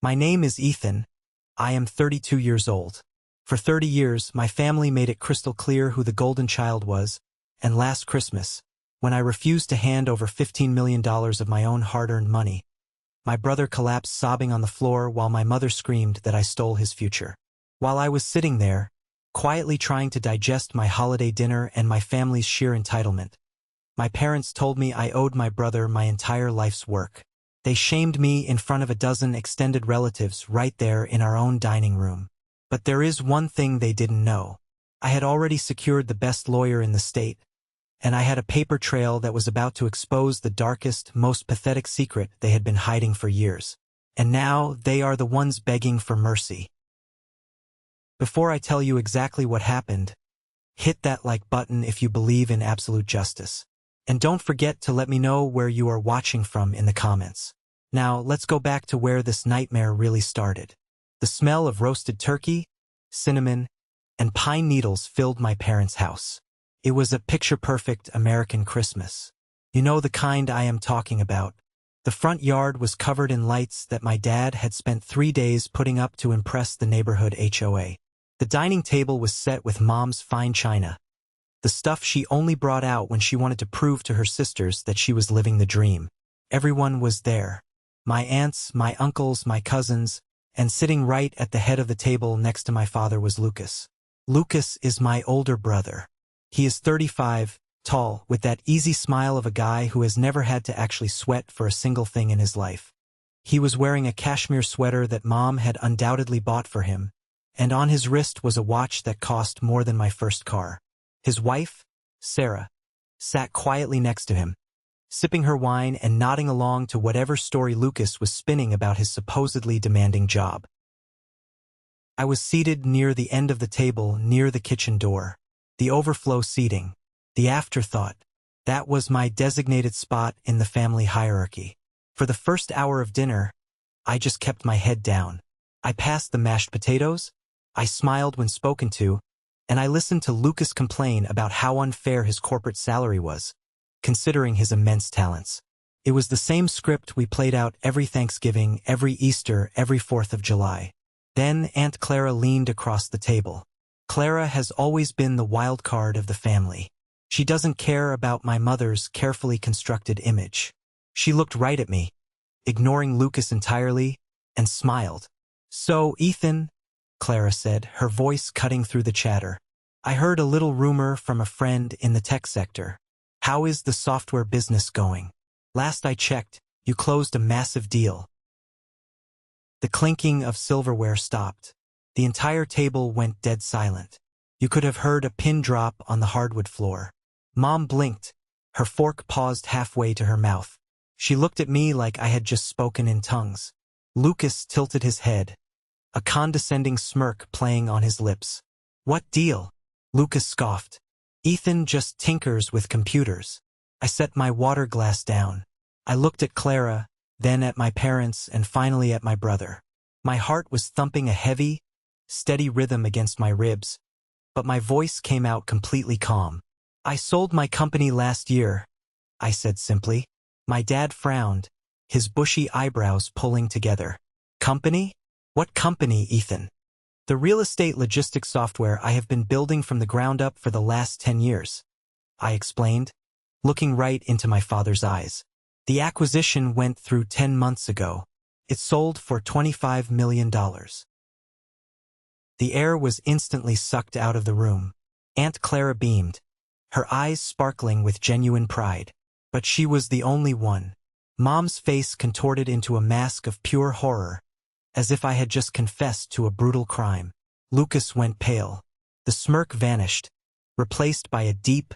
My name is Ethan. I am 32 years old. For 30 years, my family made it crystal clear who the golden child was, and last Christmas, when I refused to hand over $15 million of my own hard-earned money, my brother collapsed sobbing on the floor while my mother screamed that I stole his future. While I was sitting there, quietly trying to digest my holiday dinner and my family's sheer entitlement, my parents told me I owed my brother my entire life's work. They shamed me in front of a dozen extended relatives right there in our own dining room. But there is one thing they didn't know. I had already secured the best lawyer in the state, and I had a paper trail that was about to expose the darkest, most pathetic secret they had been hiding for years. And now they are the ones begging for mercy. Before I tell you exactly what happened, hit that like button if you believe in absolute justice. And don't forget to let me know where you are watching from in the comments. Now, let's go back to where this nightmare really started. The smell of roasted turkey, cinnamon, and pine needles filled my parents' house. It was a picture-perfect American Christmas. You know the kind I am talking about. The front yard was covered in lights that my dad had spent 3 days putting up to impress the neighborhood HOA. The dining table was set with Mom's fine china, the stuff she only brought out when she wanted to prove to her sisters that she was living the dream. Everyone was there. My aunts, my uncles, my cousins, and sitting right at the head of the table next to my father was Lucas. Lucas is my older brother. He is 35, tall, with that easy smile of a guy who has never had to actually sweat for a single thing in his life. He was wearing a cashmere sweater that Mom had undoubtedly bought for him, and on his wrist was a watch that cost more than my first car. His wife, Sarah, sat quietly next to him, sipping her wine and nodding along to whatever story Lucas was spinning about his supposedly demanding job. I was seated near the end of the table, near the kitchen door. The overflow seating, the afterthought, that was my designated spot in the family hierarchy. For the first hour of dinner, I just kept my head down. I passed the mashed potatoes, I smiled when spoken to, and I listened to Lucas complain about how unfair his corporate salary was, considering his immense talents. It was the same script we played out every Thanksgiving, every Easter, every 4th of July. Then Aunt Clara leaned across the table. Clara has always been the wild card of the family. She doesn't care about my mother's carefully constructed image. She looked right at me, ignoring Lucas entirely, and smiled. "So, Ethan," Clara said, her voice cutting through the chatter, "I heard a little rumor from a friend in the tech sector. How is the software business going? Last I checked, you closed a massive deal." The clinking of silverware stopped. The entire table went dead silent. You could have heard a pin drop on the hardwood floor. Mom blinked. Her fork paused halfway to her mouth. She looked at me like I had just spoken in tongues. Lucas tilted his head, a condescending smirk playing on his lips. "What deal?" Lucas scoffed. "Ethan just tinkers with computers." I set my water glass down. I looked at Clara, then at my parents, and finally at my brother. My heart was thumping a heavy, steady rhythm against my ribs, but my voice came out completely calm. "I sold my company last year," I said simply. My dad frowned, his bushy eyebrows pulling together. "Company? What company, Ethan?" "The real estate logistics software I have been building from the ground up for the last 10 years, I explained, looking right into my father's eyes. "The acquisition went through 10 months ago. It sold for $25 million. The air was instantly sucked out of the room. Aunt Clara beamed, her eyes sparkling with genuine pride. But she was the only one. Mom's face contorted into a mask of pure horror, as if I had just confessed to a brutal crime. Lucas went pale. The smirk vanished, replaced by a deep,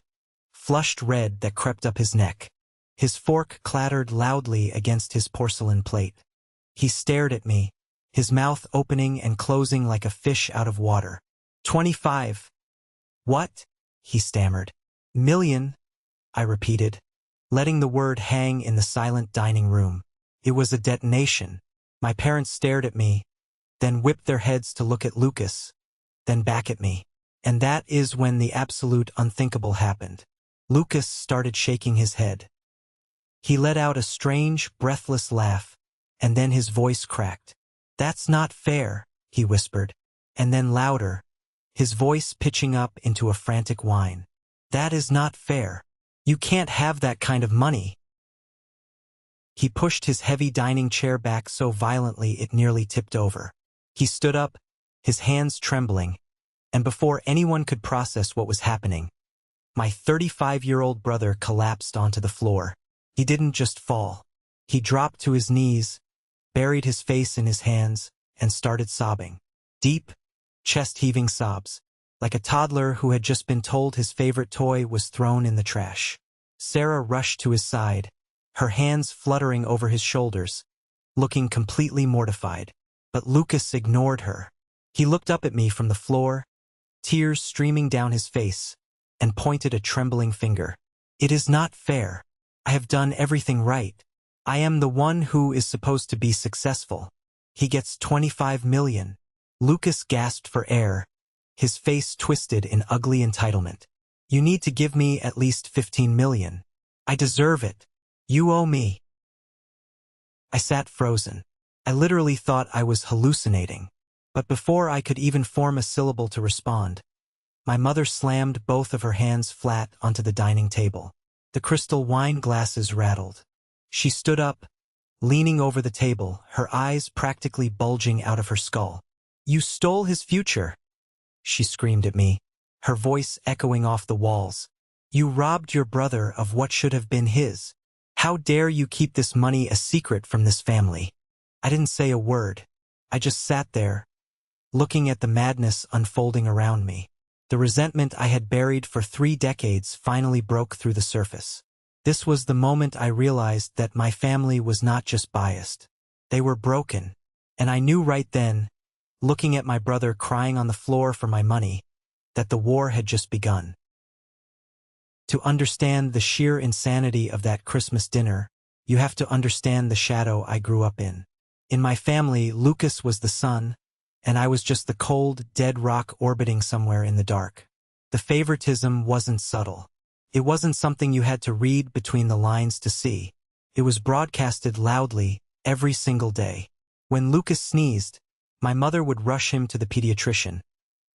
flushed red that crept up his neck. His fork clattered loudly against his porcelain plate. He stared at me, his mouth opening and closing like a fish out of water. 25. "What?" he stammered. "Million," I repeated, letting the word hang in the silent dining room. It was a detonation. My parents stared at me, then whipped their heads to look at Lucas, then back at me. And that is when the absolute unthinkable happened. Lucas started shaking his head. He let out a strange, breathless laugh, and then his voice cracked. "That's not fair," he whispered, and then louder, his voice pitching up into a frantic whine. "That is not fair. You can't have that kind of money." He pushed his heavy dining chair back so violently it nearly tipped over. He stood up, his hands trembling, and before anyone could process what was happening, my 35-year-old brother collapsed onto the floor. He didn't just fall. He dropped to his knees, buried his face in his hands, and started sobbing. Deep, chest-heaving sobs, like a toddler who had just been told his favorite toy was thrown in the trash. Sarah rushed to his side, her hands fluttering over his shoulders, looking completely mortified. But Lucas ignored her. He looked up at me from the floor, tears streaming down his face, and pointed a trembling finger. "It is not fair. I have done everything right. I am the one who is supposed to be successful. He gets 25 million. Lucas gasped for air, his face twisted in ugly entitlement. "You need to give me at least 15 million. I deserve it. You owe me." I sat frozen. I literally thought I was hallucinating. But before I could even form a syllable to respond, my mother slammed both of her hands flat onto the dining table. The crystal wine glasses rattled. She stood up, leaning over the table, her eyes practically bulging out of her skull. "You stole his future," she screamed at me, her voice echoing off the walls. "You robbed your brother of what should have been his. How dare you keep this money a secret from this family?" I didn't say a word. I just sat there, looking at the madness unfolding around me. The resentment I had buried for 3 decades finally broke through the surface. This was the moment I realized that my family was not just biased. They were broken. And I knew right then, looking at my brother crying on the floor for my money, that the war had just begun. To understand the sheer insanity of that Christmas dinner, you have to understand the shadow I grew up in. In my family, Lucas was the sun, and I was just the cold, dead rock orbiting somewhere in the dark. The favoritism wasn't subtle. It wasn't something you had to read between the lines to see. It was broadcasted loudly, every single day. When Lucas sneezed, my mother would rush him to the pediatrician,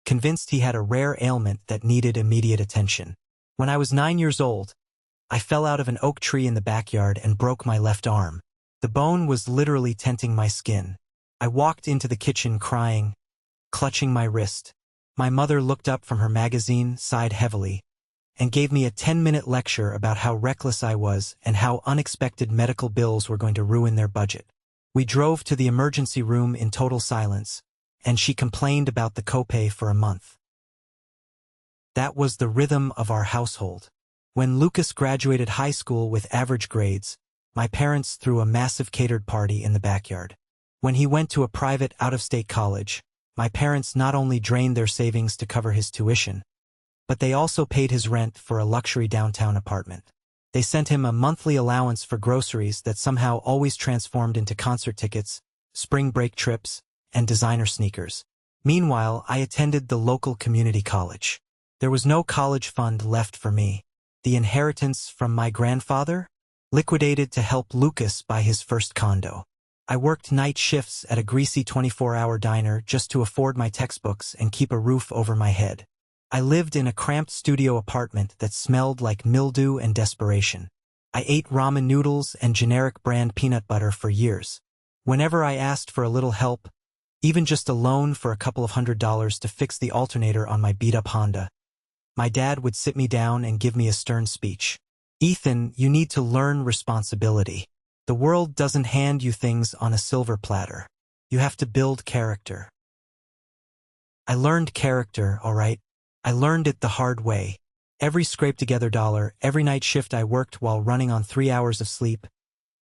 convinced he had a rare ailment that needed immediate attention. When I was 9 years old, I fell out of an oak tree in the backyard and broke my left arm. The bone was literally tenting my skin. I walked into the kitchen crying, clutching my wrist. My mother looked up from her magazine, sighed heavily, and gave me a 10-minute lecture about how reckless I was and how unexpected medical bills were going to ruin their budget. We drove to the emergency room in total silence, and she complained about the copay for a month. That was the rhythm of our household. When Lucas graduated high school with average grades, my parents threw a massive catered party in the backyard. When he went to a private out-of-state college, my parents not only drained their savings to cover his tuition, but they also paid his rent for a luxury downtown apartment. They sent him a monthly allowance for groceries that somehow always transformed into concert tickets, spring break trips, and designer sneakers. Meanwhile, I attended the local community college. There was no college fund left for me. The inheritance from my grandfather? Liquidated to help Lucas buy his first condo. I worked night shifts at a greasy 24-hour diner just to afford my textbooks and keep a roof over my head. I lived in a cramped studio apartment that smelled like mildew and desperation. I ate ramen noodles and generic brand peanut butter for years. Whenever I asked for a little help, even just a loan for a couple of $100s to fix the alternator on my beat-up Honda, my dad would sit me down and give me a stern speech. "Ethan, you need to learn responsibility. The world doesn't hand you things on a silver platter. You have to build character." I learned character, all right. I learned it the hard way. Every scraped-together dollar, every night shift I worked while running on 3 hours of sleep,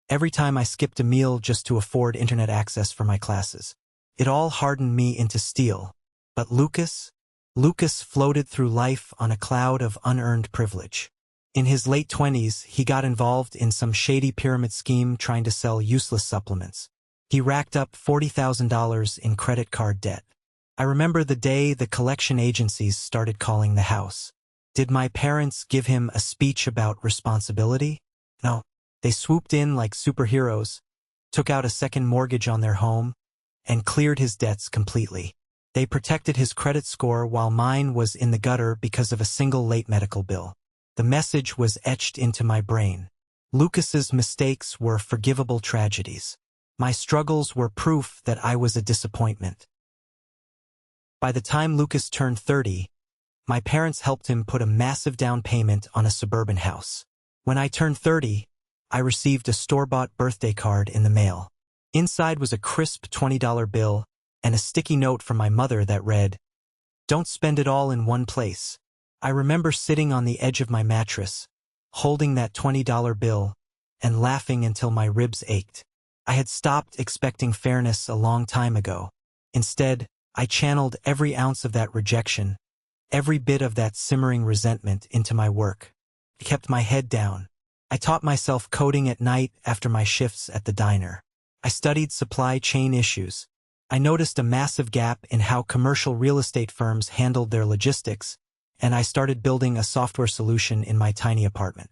every time I skipped a meal just to afford internet access for my classes. It all hardened me into steel. But Lucas floated through life on a cloud of unearned privilege. In his late 20s, he got involved in some shady pyramid scheme trying to sell useless supplements. He racked up $40,000 in credit card debt. I remember the day the collection agencies started calling the house. Did my parents give him a speech about responsibility? No. They swooped in like superheroes, took out a second mortgage on their home, and cleared his debts completely. They protected his credit score while mine was in the gutter because of a single late medical bill. The message was etched into my brain. Lucas's mistakes were forgivable tragedies. My struggles were proof that I was a disappointment. By the time Lucas turned 30, my parents helped him put a massive down payment on a suburban house. When I turned 30, I received a store-bought birthday card in the mail. Inside was a crisp $20 bill and a sticky note from my mother that read, "Don't spend it all in one place." I remember sitting on the edge of my mattress, holding that $20 bill, and laughing until my ribs ached. I had stopped expecting fairness a long time ago. Instead, I channeled every ounce of that rejection, every bit of that simmering resentment into my work. I kept my head down. I taught myself coding at night after my shifts at the diner. I studied supply chain issues. I noticed a massive gap in how commercial real estate firms handled their logistics, and I started building a software solution in my tiny apartment.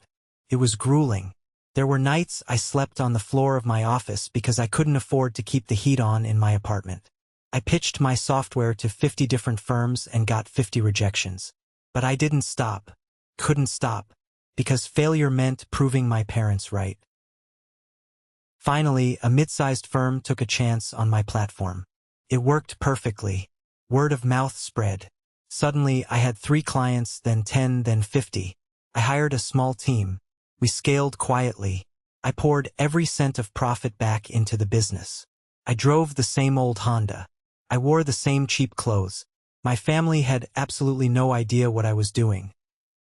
It was grueling. There were nights I slept on the floor of my office because I couldn't afford to keep the heat on in my apartment. I pitched my software to 50 different firms and got 50 rejections. But I didn't stop, couldn't stop, because failure meant proving my parents right. Finally, a mid-sized firm took a chance on my platform. It worked perfectly. Word of mouth spread. Suddenly, I had 3 clients, then 10, then 50. I hired a small team. We scaled quietly. I poured every cent of profit back into the business. I drove the same old Honda. I wore the same cheap clothes. My family had absolutely no idea what I was doing,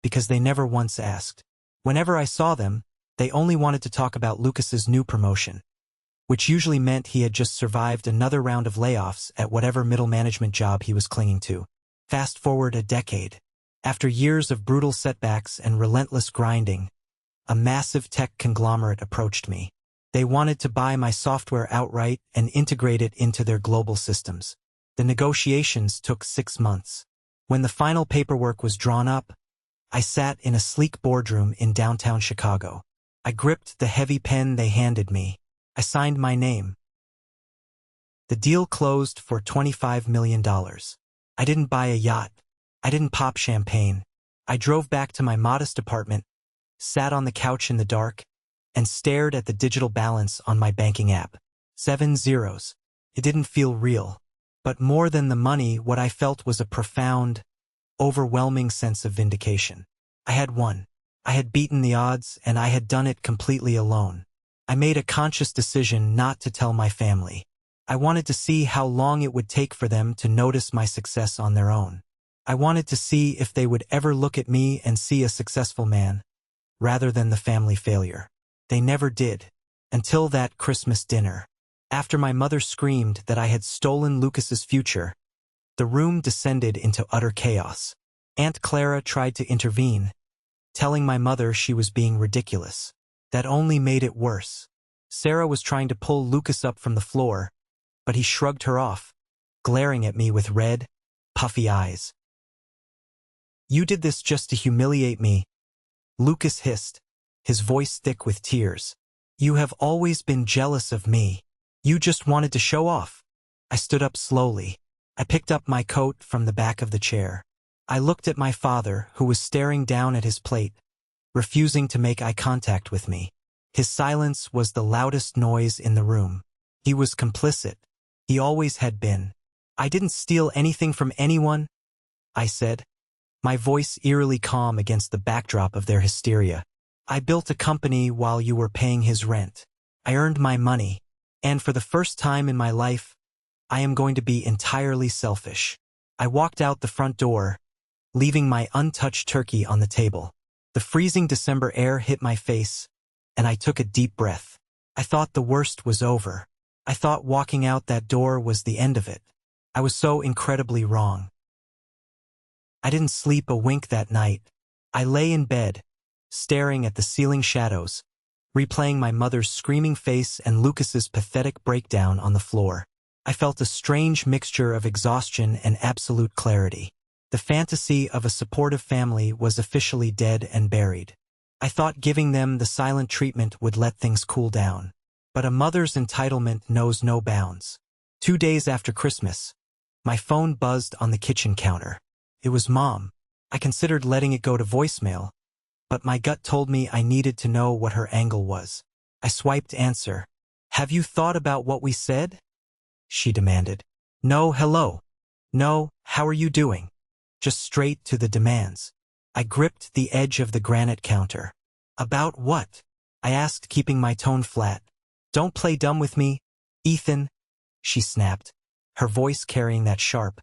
because they never once asked. Whenever I saw them, they only wanted to talk about Lucas's new promotion, which usually meant he had just survived another round of layoffs at whatever middle management job he was clinging to. Fast forward a decade. After years of brutal setbacks and relentless grinding, a massive tech conglomerate approached me. They wanted to buy my software outright and integrate it into their global systems. The negotiations took 6 months. When the final paperwork was drawn up, I sat in a sleek boardroom in downtown Chicago. I gripped the heavy pen they handed me. I signed my name. The deal closed for $25 million. I didn't buy a yacht. I didn't pop champagne. I drove back to my modest apartment, sat on the couch in the dark, and stared at the digital balance on my banking app. 7 zeros. It didn't feel real. But more than the money, what I felt was a profound, overwhelming sense of vindication. I had won. I had beaten the odds, and I had done it completely alone. I made a conscious decision not to tell my family. I wanted to see how long it would take for them to notice my success on their own. I wanted to see if they would ever look at me and see a successful man, rather than the family failure. They never did, until that Christmas dinner. After my mother screamed that I had stolen Lucas's future, the room descended into utter chaos. Aunt Clara tried to intervene, telling my mother she was being ridiculous. That only made it worse. Sarah was trying to pull Lucas up from the floor, but he shrugged her off, glaring at me with red, puffy eyes. "You did this just to humiliate me," Lucas hissed, his voice thick with tears. "You have always been jealous of me. You just wanted to show off." I stood up slowly. I picked up my coat from the back of the chair. I looked at my father, who was staring down at his plate, refusing to make eye contact with me. His silence was the loudest noise in the room. He was complicit. He always had been. "I didn't steal anything from anyone," I said, my voice eerily calm against the backdrop of their hysteria. "I built a company while you were paying his rent. I earned my money, and for the first time in my life, I am going to be entirely selfish." I walked out the front door, leaving my untouched turkey on the table. The freezing December air hit my face, and I took a deep breath. I thought the worst was over. I thought walking out that door was the end of it. I was so incredibly wrong. I didn't sleep a wink that night. I lay in bed, staring at the ceiling shadows, replaying my mother's screaming face and Lucas's pathetic breakdown on the floor. I felt a strange mixture of exhaustion and absolute clarity. The fantasy of a supportive family was officially dead and buried. I thought giving them the silent treatment would let things cool down. But a mother's entitlement knows no bounds. 2 days after Christmas, my phone buzzed on the kitchen counter. It was Mom. I considered letting it go to voicemail, but my gut told me I needed to know what her angle was. I swiped answer. "Have you thought about what we said?" she demanded. "No, hello. No, how are you doing?" Just straight to the demands. I gripped the edge of the granite counter. "About what?" I asked, keeping my tone flat. "Don't play dumb with me, Ethan," she snapped, her voice carrying that sharp,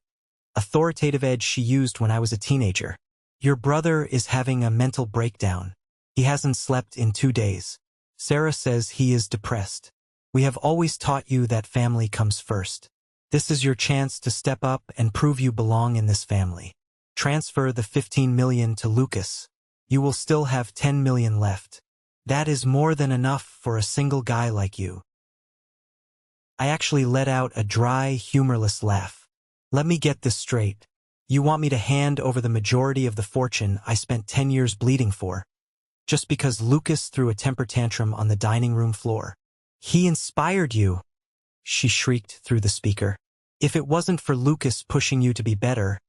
authoritative edge she used when I was a teenager. "Your brother is having a mental breakdown. He hasn't slept in 2 days. Sarah says he is depressed. We have always taught you that family comes first. This is your chance to step up and prove you belong in this family. Transfer the 15 million to Lucas. You will still have 10 million left. That is more than enough for a single guy like you." I actually let out a dry, humorless laugh. "Let me get this straight. You want me to hand over the majority of the fortune I spent 10 years bleeding for, just because Lucas threw a temper tantrum on the dining room floor? He inspired you," she shrieked through the speaker. "If it wasn't for Lucas pushing you to be better,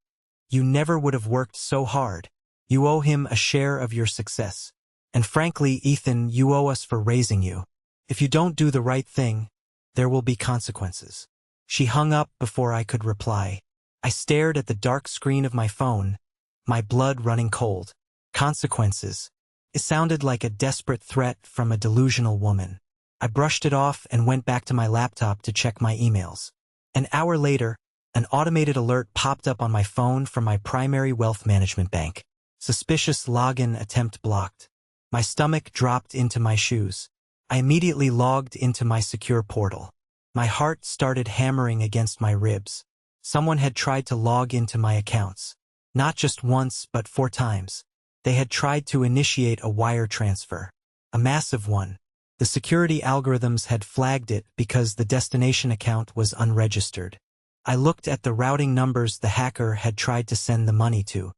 you never would have worked so hard. You owe him a share of your success. And frankly, Ethan, you owe us for raising you. If you don't do the right thing, there will be consequences." She hung up before I could reply. I stared at the dark screen of my phone, my blood running cold. Consequences. It sounded like a desperate threat from a delusional woman. I brushed it off and went back to my laptop to check my emails. An hour later, an automated alert popped up on my phone from my primary wealth management bank. "Suspicious login attempt blocked." My stomach dropped into my shoes. I immediately logged into my secure portal. My heart started hammering against my ribs. Someone had tried to log into my accounts. Not just once, but 4 times. They had tried to initiate a wire transfer. A massive one. The security algorithms had flagged it because the destination account was unregistered. I looked at the routing numbers the hacker had tried to send the money to.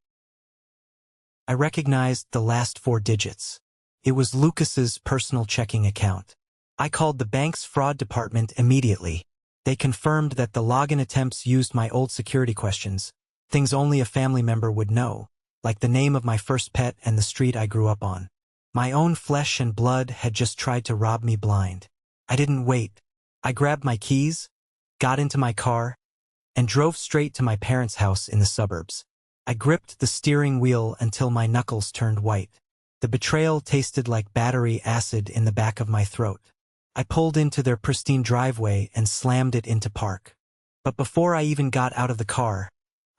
I recognized the last 4 digits. It was Lucas's personal checking account. I called the bank's fraud department immediately. They confirmed that the login attempts used my old security questions, things only a family member would know, like the name of my first pet and the street I grew up on. My own flesh and blood had just tried to rob me blind. I didn't wait. I grabbed my keys, got into my car, and drove straight to my parents' house in the suburbs. I gripped the steering wheel until my knuckles turned white. The betrayal tasted like battery acid in the back of my throat. I pulled into their pristine driveway and slammed it into park. But before I even got out of the car,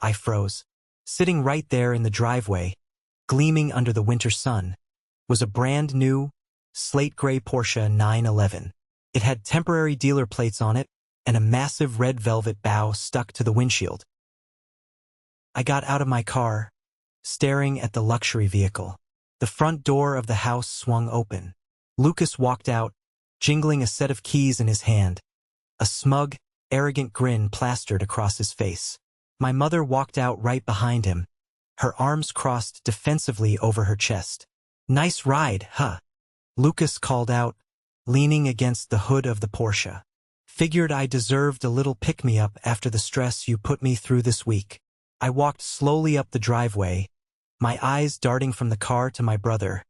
I froze. Sitting right there in the driveway, gleaming under the winter sun, was a brand new, slate gray Porsche 911. It had temporary dealer plates on it and a massive red velvet bow stuck to the windshield. I got out of my car, staring at the luxury vehicle. The front door of the house swung open. Lucas walked out, jingling a set of keys in his hand, a smug, arrogant grin plastered across his face. My mother walked out right behind him, her arms crossed defensively over her chest. "Nice ride, huh?" Lucas called out, leaning against the hood of the Porsche. "Figured I deserved a little pick-me-up after the stress you put me through this week." I walked slowly up the driveway, my eyes darting from the car to my brother,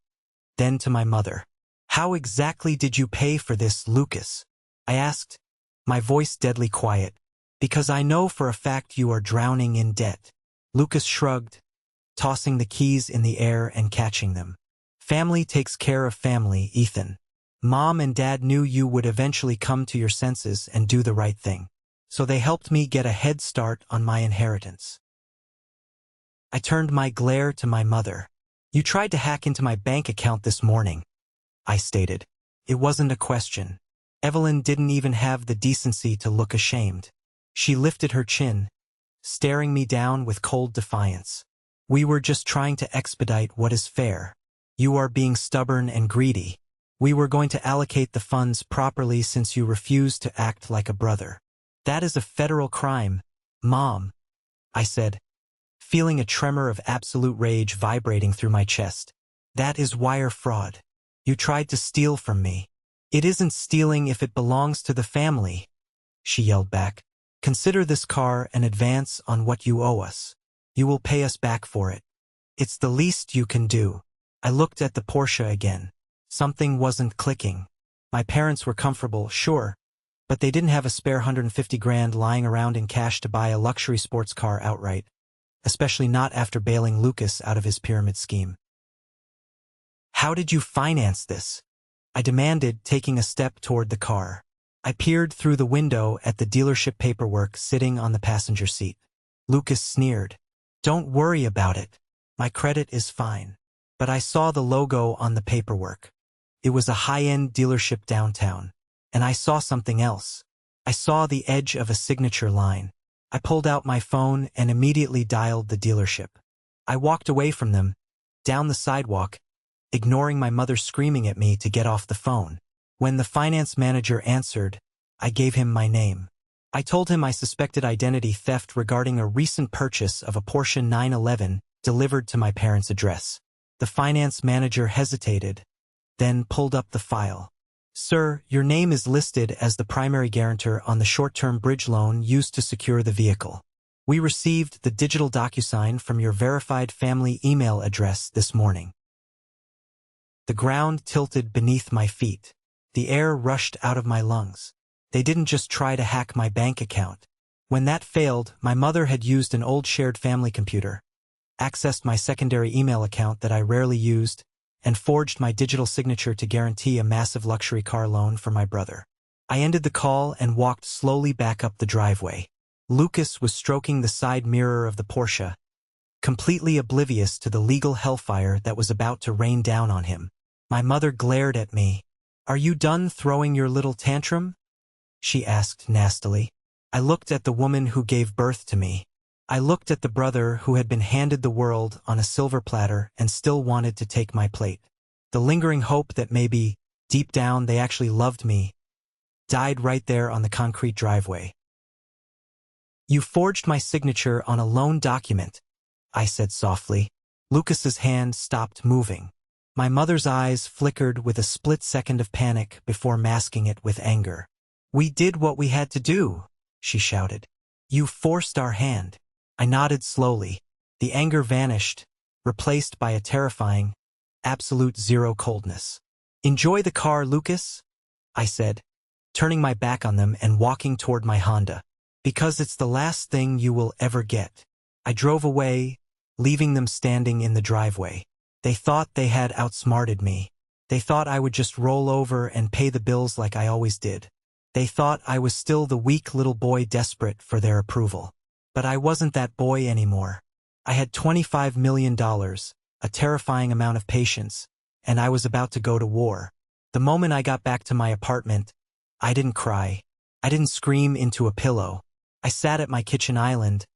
then to my mother. "How exactly did you pay for this, Lucas?" I asked, my voice deadly quiet. "Because I know for a fact you are drowning in debt." Lucas shrugged, tossing the keys in the air and catching them. "Family takes care of family, Ethan. Mom and Dad knew you would eventually come to your senses and do the right thing. So they helped me get a head start on my inheritance." I turned my glare to my mother. "You tried to hack into my bank account this morning," I stated. It wasn't a question. Evelyn didn't even have the decency to look ashamed. She lifted her chin, staring me down with cold defiance. "We were just trying to expedite what is fair. You are being stubborn and greedy. We were going to allocate the funds properly since you refused to act like a brother." "That is a federal crime, Mom," I said, feeling a tremor of absolute rage vibrating through my chest. "That is wire fraud. You tried to steal from me." "It isn't stealing if it belongs to the family," she yelled back. Consider this car an advance on what you owe us. You will pay us back for it. It's the least you can do. I looked at the Porsche again. Something wasn't clicking. My parents were comfortable, sure, but they didn't have a spare 150 grand lying around in cash to buy a luxury sports car outright, especially not after bailing Lucas out of his pyramid scheme. How did you finance this? I demanded, taking a step toward the car. I peered through the window at the dealership paperwork sitting on the passenger seat. Lucas sneered. Don't worry about it. My credit is fine. But I saw the logo on the paperwork. It was a high-end dealership downtown. And I saw something else. I saw the edge of a signature line. I pulled out my phone and immediately dialed the dealership. I walked away from them, down the sidewalk, ignoring my mother screaming at me to get off the phone. When the finance manager answered, I gave him my name. I told him I suspected identity theft regarding a recent purchase of a Porsche 911 delivered to my parents' address. The finance manager hesitated, then pulled up the file. Sir, your name is listed as the primary guarantor on the short-term bridge loan used to secure the vehicle. We received the digital DocuSign from your verified family email address this morning. The ground tilted beneath my feet. The air rushed out of my lungs. They didn't just try to hack my bank account. When that failed, my mother had used an old shared family computer, accessed my secondary email account that I rarely used, and forged my digital signature to guarantee a massive luxury car loan for my brother. I ended the call and walked slowly back up the driveway. Lucas was stroking the side mirror of the Porsche, completely oblivious to the legal hellfire that was about to rain down on him. My mother glared at me. Are you done throwing your little tantrum? She asked nastily. I looked at the woman who gave birth to me. I looked at the brother who had been handed the world on a silver platter and still wanted to take my plate. The lingering hope that maybe, deep down, they actually loved me, died right there on the concrete driveway. You forged my signature on a loan document, I said softly. Lucas's hand stopped moving. My mother's eyes flickered with a split second of panic before masking it with anger. We did what we had to do, she shouted. You forced our hand. I nodded slowly. The anger vanished, replaced by a terrifying, absolute zero coldness. Enjoy the car, Lucas, I said, turning my back on them and walking toward my Honda. Because it's the last thing you will ever get. I drove away, leaving them standing in the driveway. They thought they had outsmarted me. They thought I would just roll over and pay the bills like I always did. They thought I was still the weak little boy desperate for their approval. But I wasn't that boy anymore. I had $25 million, a terrifying amount of patience, and I was about to go to war. The moment I got back to my apartment, I didn't cry. I didn't scream into a pillow. I sat at my kitchen island,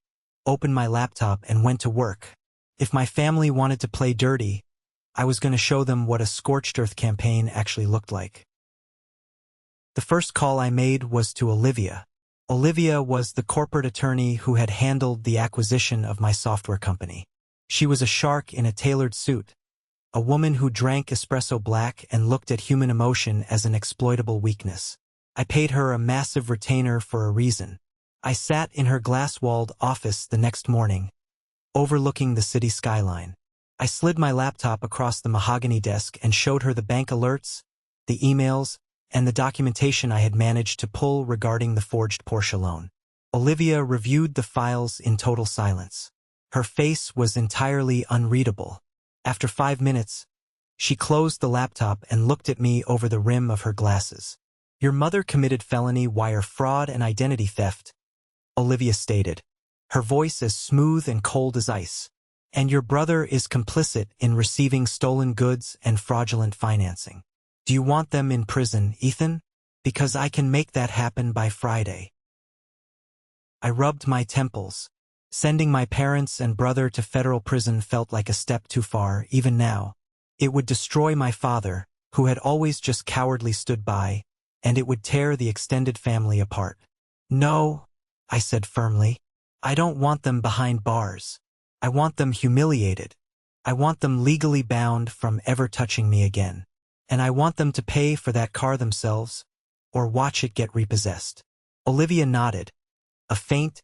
opened my laptop, and went to work. If my family wanted to play dirty, I was going to show them what a scorched earth campaign actually looked like. The first call I made was to Olivia. Olivia was the corporate attorney who had handled the acquisition of my software company. She was a shark in a tailored suit, a woman who drank espresso black and looked at human emotion as an exploitable weakness. I paid her a massive retainer for a reason. I sat in her glass-walled office the next morning, overlooking the city skyline. I slid my laptop across the mahogany desk and showed her the bank alerts, the emails, and the documentation I had managed to pull regarding the forged Porsche loan. Olivia reviewed the files in total silence. Her face was entirely unreadable. After 5 minutes, she closed the laptop and looked at me over the rim of her glasses. Your mother committed felony wire fraud and identity theft, Olivia stated, her voice as smooth and cold as ice. And your brother is complicit in receiving stolen goods and fraudulent financing. Do you want them in prison, Ethan? Because I can make that happen by Friday. I rubbed my temples. Sending my parents and brother to federal prison felt like a step too far, even now. It would destroy my father, who had always just cowardly stood by, and it would tear the extended family apart. No, I said firmly. I don't want them behind bars. I want them humiliated. I want them legally bound from ever touching me again. And I want them to pay for that car themselves, or watch it get repossessed. Olivia nodded, a faint,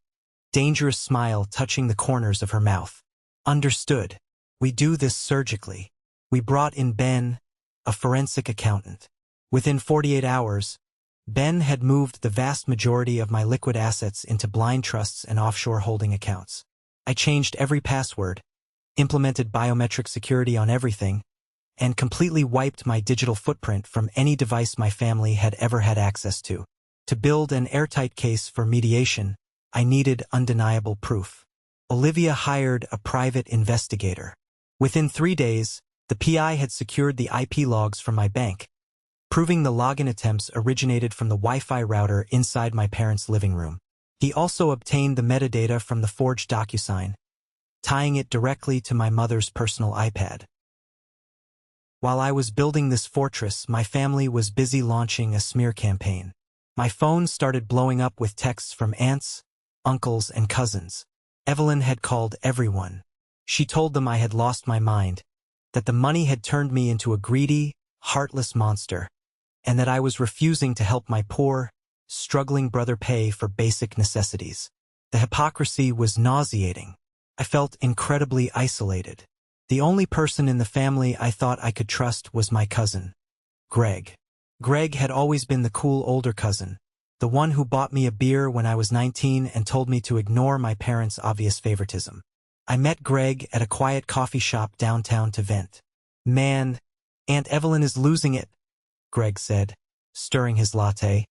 dangerous smile touching the corners of her mouth. Understood. We do this surgically. We brought in Ben, a forensic accountant. Within 48 hours, Ben had moved the vast majority of my liquid assets into blind trusts and offshore holding accounts. I changed every password, implemented biometric security on everything, and completely wiped my digital footprint from any device my family had ever had access to. To build an airtight case for mediation, I needed undeniable proof. Olivia hired a private investigator. Within 3 days, the PI had secured the IP logs from my bank, proving the login attempts originated from the Wi-Fi router inside my parents' living room. He also obtained the metadata from the forged DocuSign, tying it directly to my mother's personal iPad. While I was building this fortress, my family was busy launching a smear campaign. My phone started blowing up with texts from aunts, uncles, and cousins. Evelyn had called everyone. She told them I had lost my mind, that the money had turned me into a greedy, heartless monster, and that I was refusing to help my poor, struggling brother pay for basic necessities. The hypocrisy was nauseating. I felt incredibly isolated. The only person in the family I thought I could trust was my cousin, Greg. Greg had always been the cool older cousin, the one who bought me a beer when I was 19 and told me to ignore my parents' obvious favoritism. I met Greg at a quiet coffee shop downtown to vent. "Man, Aunt Evelyn is losing it," Greg said, stirring his latte,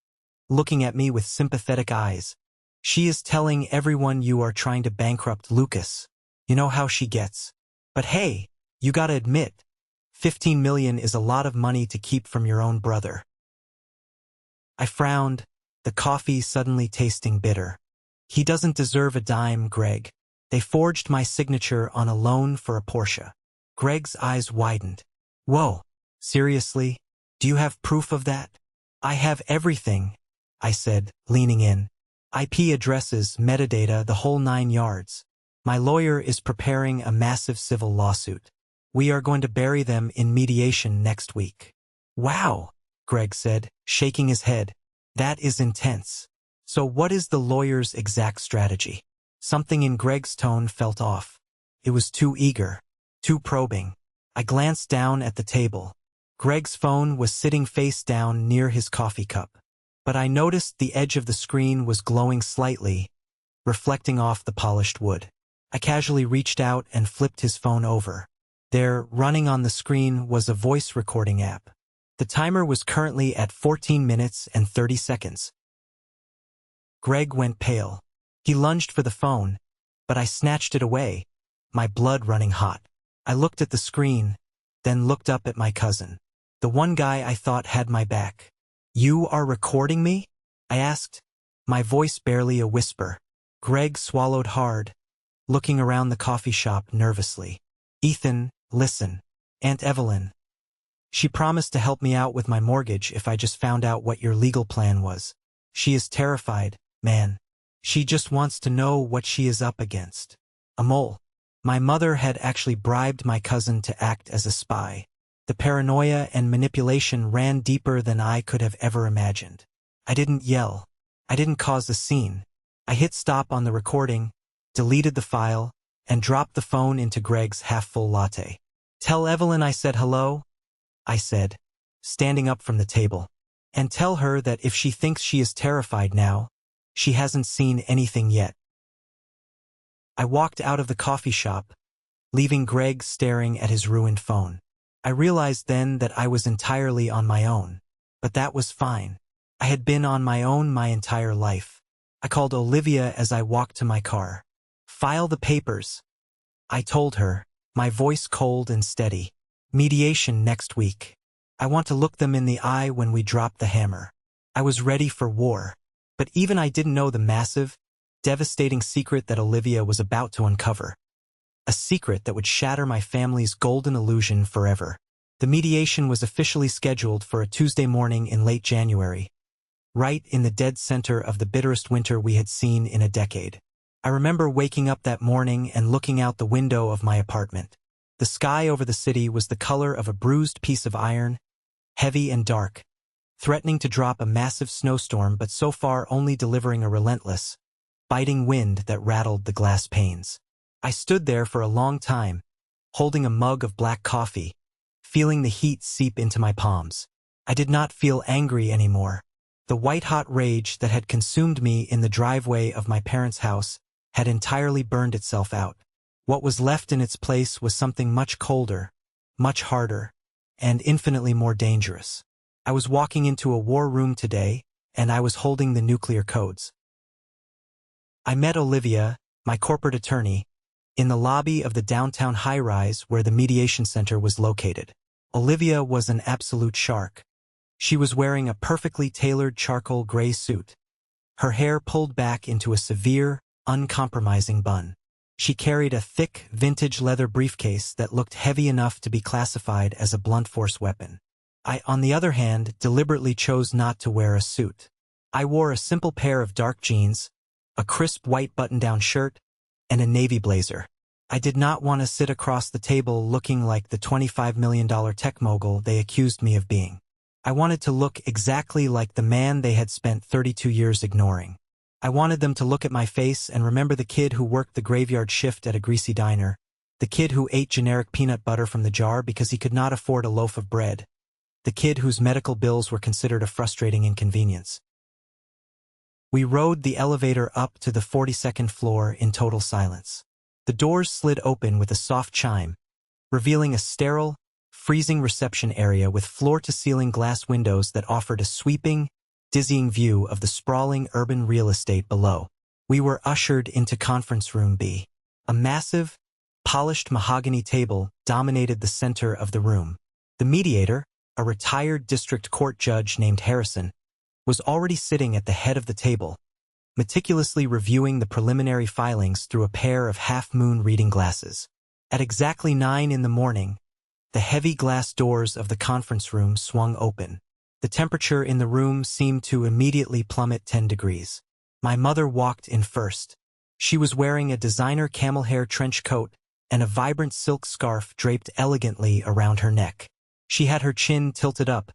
looking at me with sympathetic eyes. "She is telling everyone you are trying to bankrupt Lucas. You know how she gets. But hey, you gotta admit, 15 million is a lot of money to keep from your own brother." I frowned, the coffee suddenly tasting bitter. "He doesn't deserve a dime, Greg. They forged my signature on a loan for a Porsche." Greg's eyes widened. "Whoa, seriously? Do you have proof of that?" "I have everything," I said, leaning in. "IP addresses, metadata, the whole 9 yards. My lawyer is preparing a massive civil lawsuit. We are going to bury them in mediation next week." "Wow," Greg said, shaking his head. "That is intense. So what is the lawyer's exact strategy?" Something in Greg's tone felt off. It was too eager, too probing. I glanced down at the table. Greg's phone was sitting face down near his coffee cup. But I noticed the edge of the screen was glowing slightly, reflecting off the polished wood. I casually reached out and flipped his phone over. There, running on the screen, was a voice recording app. The timer was currently at 14 minutes and 30 seconds. Greg went pale. He lunged for the phone, but I snatched it away, my blood running hot. I looked at the screen, then looked up at my cousin, the one guy I thought had my back. "You are recording me?" I asked, my voice barely a whisper. Greg swallowed hard, looking around the coffee shop nervously. "Ethan, listen. Aunt Evelyn. She promised to help me out with my mortgage if I just found out what your legal plan was. She is terrified, man. She just wants to know what she is up against. A mole." My mother had actually bribed my cousin to act as a spy. The paranoia and manipulation ran deeper than I could have ever imagined. I didn't yell. I didn't cause a scene. I hit stop on the recording, deleted the file, and dropped the phone into Greg's half-full latte. "Tell Evelyn I said hello," I said, standing up from the table. "And tell her that if she thinks she is terrified now, she hasn't seen anything yet." I walked out of the coffee shop, leaving Greg staring at his ruined phone. I realized then that I was entirely on my own, but that was fine. I had been on my own my entire life. I called Olivia as I walked to my car. "File the papers," I told her, my voice cold and steady. "Mediation next week. I want to look them in the eye when we drop the hammer." I was ready for war, but even I didn't know the massive, devastating secret that Olivia was about to uncover. A secret that would shatter my family's golden illusion forever. The mediation was officially scheduled for a Tuesday morning in late January, right in the dead center of the bitterest winter we had seen in a decade. I remember waking up that morning and looking out the window of my apartment. The sky over the city was the color of a bruised piece of iron, heavy and dark, threatening to drop a massive snowstorm but so far only delivering a relentless, biting wind that rattled the glass panes. I stood there for a long time, holding a mug of black coffee, feeling the heat seep into my palms. I did not feel angry anymore. The white-hot rage that had consumed me in the driveway of my parents' house had entirely burned itself out. What was left in its place was something much colder, much harder, and infinitely more dangerous. I was walking into a war room today, and I was holding the nuclear codes. I met Olivia, my corporate attorney, in the lobby of the downtown high-rise where the mediation center was located. Olivia was an absolute shark. She was wearing a perfectly tailored charcoal gray suit, her hair pulled back into a severe, uncompromising bun. She carried a thick, vintage leather briefcase that looked heavy enough to be classified as a blunt force weapon. I, on the other hand, deliberately chose not to wear a suit. I wore a simple pair of dark jeans, a crisp white button-down shirt, and a navy blazer. I did not want to sit across the table looking like the $25 million tech mogul they accused me of being. I wanted to look exactly like the man they had spent 32 years ignoring. I wanted them to look at my face and remember the kid who worked the graveyard shift at a greasy diner, the kid who ate generic peanut butter from the jar because he could not afford a loaf of bread, the kid whose medical bills were considered a frustrating inconvenience. We rode the elevator up to the 42nd floor in total silence. The doors slid open with a soft chime, revealing a sterile, freezing reception area with floor-to-ceiling glass windows that offered a sweeping, dizzying view of the sprawling urban real estate below. We were ushered into Conference Room B. A massive, polished mahogany table dominated the center of the room. The mediator, a retired district court judge named Harrison, was already sitting at the head of the table, meticulously reviewing the preliminary filings through a pair of half-moon reading glasses. At exactly 9 in the morning, the heavy glass doors of the conference room swung open. The temperature in the room seemed to immediately plummet 10 degrees. My mother walked in first. She was wearing a designer camel hair trench coat and a vibrant silk scarf draped elegantly around her neck. She had her chin tilted up,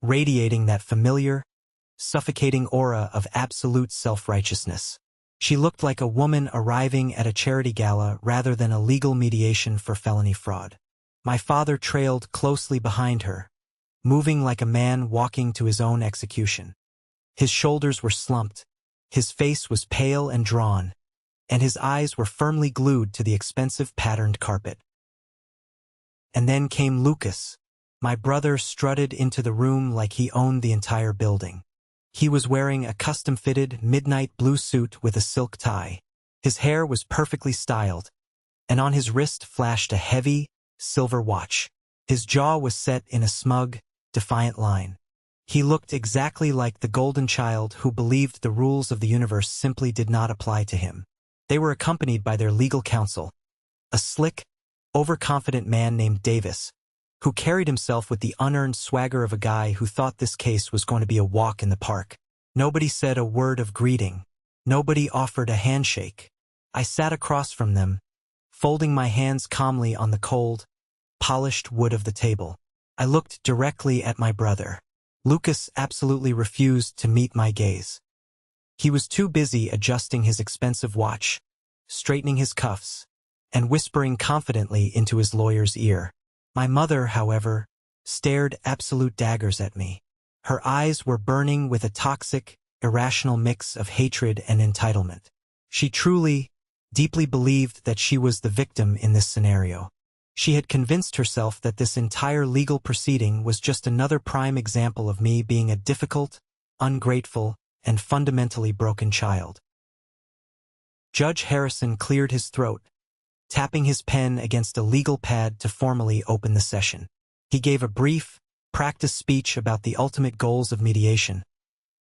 radiating that familiar, suffocating aura of absolute self-righteousness. She looked like a woman arriving at a charity gala rather than a legal mediation for felony fraud. My father trailed closely behind her, moving like a man walking to his own execution. His shoulders were slumped, his face was pale and drawn, and his eyes were firmly glued to the expensive patterned carpet. And then came Lucas. My brother strutted into the room like he owned the entire building. He was wearing a custom-fitted midnight blue suit with a silk tie. His hair was perfectly styled, and on his wrist flashed a heavy, silver watch. His jaw was set in a smug, defiant line. He looked exactly like the golden child who believed the rules of the universe simply did not apply to him. They were accompanied by their legal counsel, a slick, overconfident man named Davis, who carried himself with the unearned swagger of a guy who thought this case was going to be a walk in the park. Nobody said a word of greeting. Nobody offered a handshake. I sat across from them, folding my hands calmly on the cold, polished wood of the table. I looked directly at my brother. Lucas absolutely refused to meet my gaze. He was too busy adjusting his expensive watch, straightening his cuffs, and whispering confidently into his lawyer's ear. My mother, however, stared absolute daggers at me. Her eyes were burning with a toxic, irrational mix of hatred and entitlement. She truly, deeply believed that she was the victim in this scenario. She had convinced herself that this entire legal proceeding was just another prime example of me being a difficult, ungrateful, and fundamentally broken child. Judge Harrison cleared his throat, tapping his pen against a legal pad to formally open the session. He gave a brief, practice speech about the ultimate goals of mediation,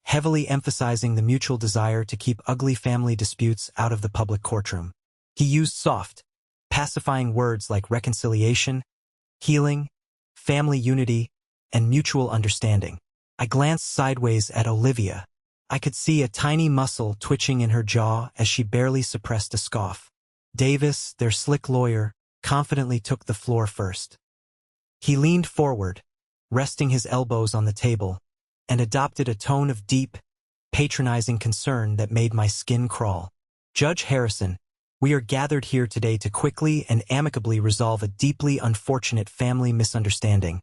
heavily emphasizing the mutual desire to keep ugly family disputes out of the public courtroom. He used soft, pacifying words like reconciliation, healing, family unity, and mutual understanding. I glanced sideways at Olivia. I could see a tiny muscle twitching in her jaw as she barely suppressed a scoff. Davis, their slick lawyer, confidently took the floor first. He leaned forward, resting his elbows on the table, and adopted a tone of deep, patronizing concern that made my skin crawl. Judge Harrison, we are gathered here today to quickly and amicably resolve a deeply unfortunate family misunderstanding.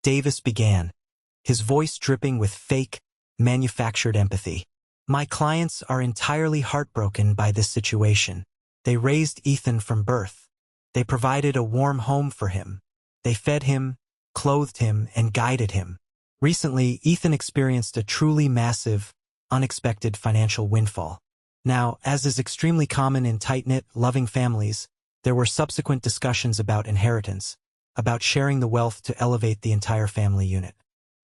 Davis began, his voice dripping with fake, manufactured empathy. My clients are entirely heartbroken by this situation. They raised Ethan from birth. They provided a warm home for him. They fed him, clothed him, and guided him. Recently, Ethan experienced a truly massive, unexpected financial windfall. Now, as is extremely common in tight-knit, loving families, there were subsequent discussions about inheritance, about sharing the wealth to elevate the entire family unit.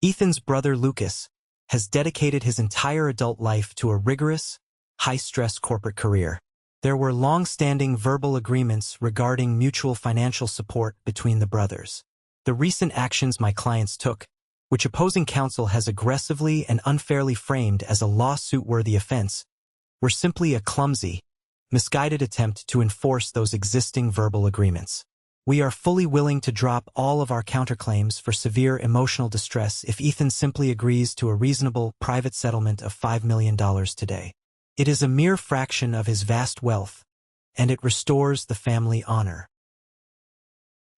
Ethan's brother Lucas has dedicated his entire adult life to a rigorous, high-stress corporate career. There were long-standing verbal agreements regarding mutual financial support between the brothers. The recent actions my clients took, which opposing counsel has aggressively and unfairly framed as a lawsuit-worthy offense, were simply a clumsy, misguided attempt to enforce those existing verbal agreements. We are fully willing to drop all of our counterclaims for severe emotional distress if Ethan simply agrees to a reasonable, private settlement of $5 million today. It is a mere fraction of his vast wealth, and it restores the family honor.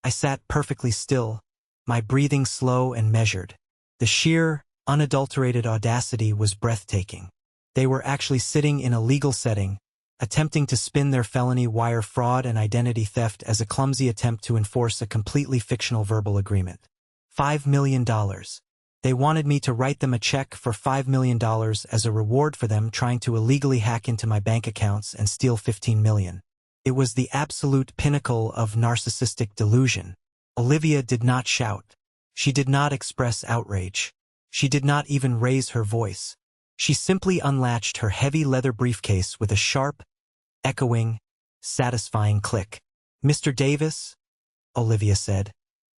I sat perfectly still, my breathing slow and measured. The sheer, unadulterated audacity was breathtaking. They were actually sitting in a legal setting, attempting to spin their felony wire fraud and identity theft as a clumsy attempt to enforce a completely fictional verbal agreement. $5 million. They wanted me to write them a check for $5 million as a reward for them trying to illegally hack into my bank accounts and steal $15 million. It was the absolute pinnacle of narcissistic delusion. Olivia did not shout. She did not express outrage. She did not even raise her voice. She simply unlatched her heavy leather briefcase with a sharp, echoing, satisfying click. "Mr. Davis," Olivia said,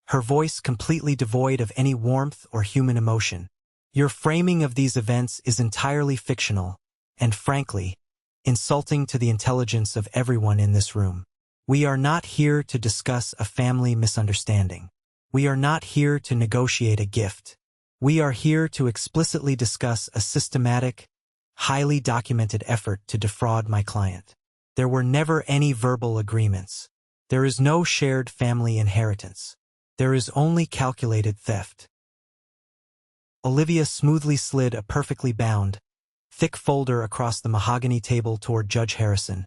her voice completely devoid of any warmth or human emotion. "Your framing of these events is entirely fictional, and frankly, insulting to the intelligence of everyone in this room. We are not here to discuss a family misunderstanding. We are not here to negotiate a gift. We are here to explicitly discuss a systematic, highly documented effort to defraud my client. There were never any verbal agreements. There is no shared family inheritance. There is only calculated theft." Olivia smoothly slid a perfectly bound, thick folder across the mahogany table toward Judge Harrison,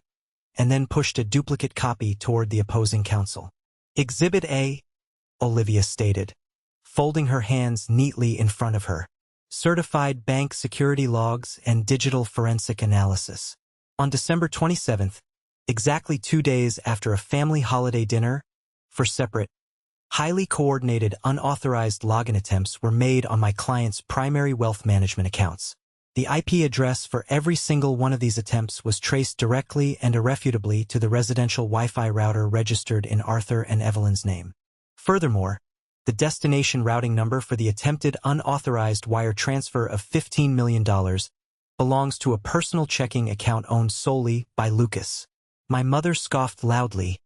and then pushed a duplicate copy toward the opposing counsel. "Exhibit A," Olivia stated, folding her hands neatly in front of her. "Certified bank security logs and digital forensic analysis." On December 27th, exactly 2 days after a family holiday dinner, for separate, highly coordinated unauthorized login attempts were made on my client's primary wealth management accounts. The IP address for every single one of these attempts was traced directly and irrefutably to the residential Wi-Fi router registered in Arthur and Evelyn's name. Furthermore, the destination routing number for the attempted unauthorized wire transfer of $15 million belongs to a personal checking account owned solely by Lucas. My mother scoffed loudly,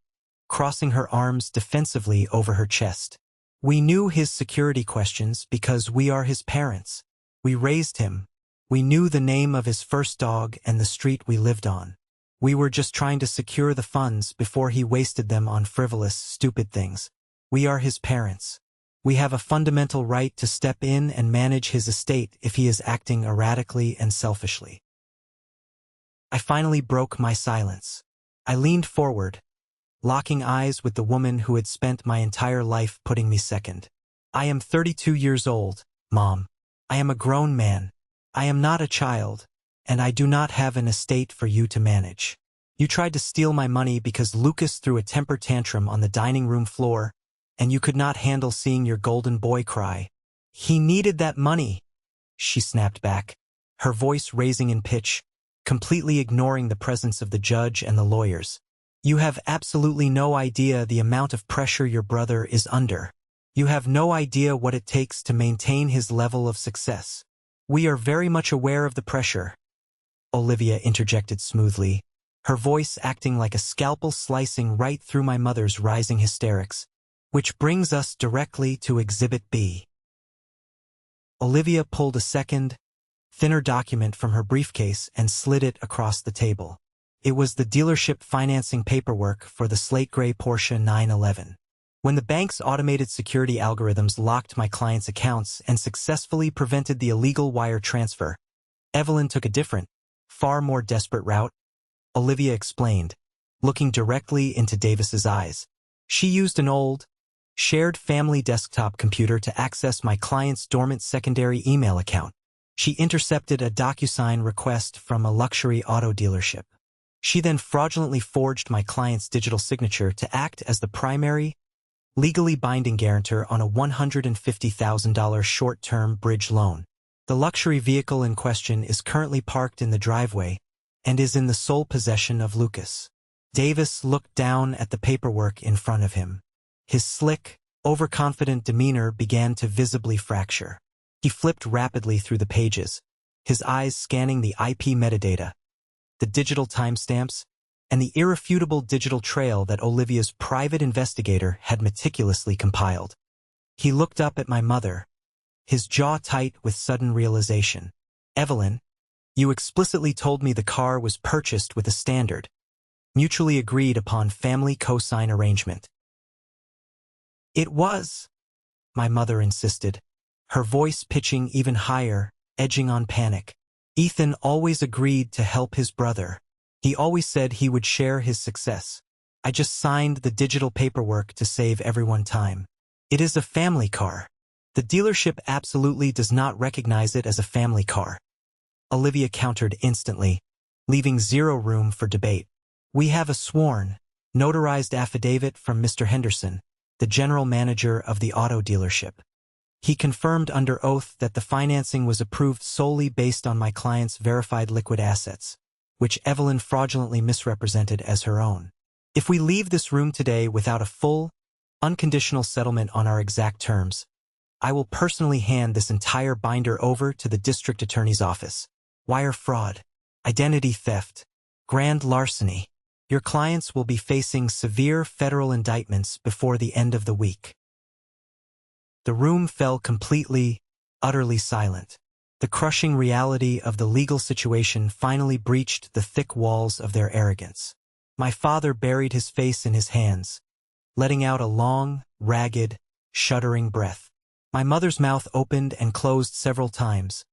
crossing her arms defensively over her chest. "We knew his security questions because we are his parents. We raised him. We knew the name of his first dog and the street we lived on. We were just trying to secure the funds before he wasted them on frivolous, stupid things. We are his parents. We have a fundamental right to step in and manage his estate if he is acting erratically and selfishly." I finally broke my silence. I leaned forward, locking eyes with the woman who had spent my entire life putting me second. "I am 32 years old, Mom. I am a grown man. I am not a child, and I do not have an estate for you to manage. You tried to steal my money because Lucas threw a temper tantrum on the dining room floor, and you could not handle seeing your golden boy cry. He needed that money," she snapped back, her voice raising in pitch, completely ignoring the presence of the judge and the lawyers. "You have absolutely no idea the amount of pressure your brother is under. You have no idea what it takes to maintain his level of success." "We are very much aware of the pressure," Olivia interjected smoothly, her voice acting like a scalpel slicing right through my mother's rising hysterics. "Which brings us directly to Exhibit B." Olivia pulled a second, thinner document from her briefcase and slid it across the table. It was the dealership financing paperwork for the slate gray Porsche 911. When the bank's automated security algorithms locked my client's accounts and successfully prevented the illegal wire transfer, Evelyn took a different, far more desperate route, Olivia explained, looking directly into Davis's eyes. She used an old, shared family desktop computer to access my client's dormant secondary email account. She intercepted a DocuSign request from a luxury auto dealership. She then fraudulently forged my client's digital signature to act as the primary, legally binding guarantor on a $150,000 short-term bridge loan. The luxury vehicle in question is currently parked in the driveway and is in the sole possession of Lucas. Davis looked down at the paperwork in front of him. His slick, overconfident demeanor began to visibly fracture. He flipped rapidly through the pages, his eyes scanning the IP metadata, the digital timestamps, and the irrefutable digital trail that Olivia's private investigator had meticulously compiled. He looked up at my mother, his jaw tight with sudden realization. "Evelyn, you explicitly told me the car was purchased with a standard, mutually agreed upon family co-sign arrangement." "It was," my mother insisted, her voice pitching even higher, edging on panic. "Ethan always agreed to help his brother. He always said he would share his success. I just signed the digital paperwork to save everyone time. It is a family car. The dealership absolutely does not recognize it as a family car." Olivia countered instantly, leaving zero room for debate. "We have a sworn, notarized affidavit from Mr. Henderson, the general manager of the auto dealership. He confirmed under oath that the financing was approved solely based on my client's verified liquid assets, which Evelyn fraudulently misrepresented as her own. If we leave this room today without a full, unconditional settlement on our exact terms, I will personally hand this entire binder over to the district attorney's office. Wire fraud, identity theft, grand larceny. Your clients will be facing severe federal indictments before the end of the week." The room fell completely, utterly silent. The crushing reality of the legal situation finally breached the thick walls of their arrogance. My father buried his face in his hands, letting out a long, ragged, shuddering breath. My mother's mouth opened and closed several times,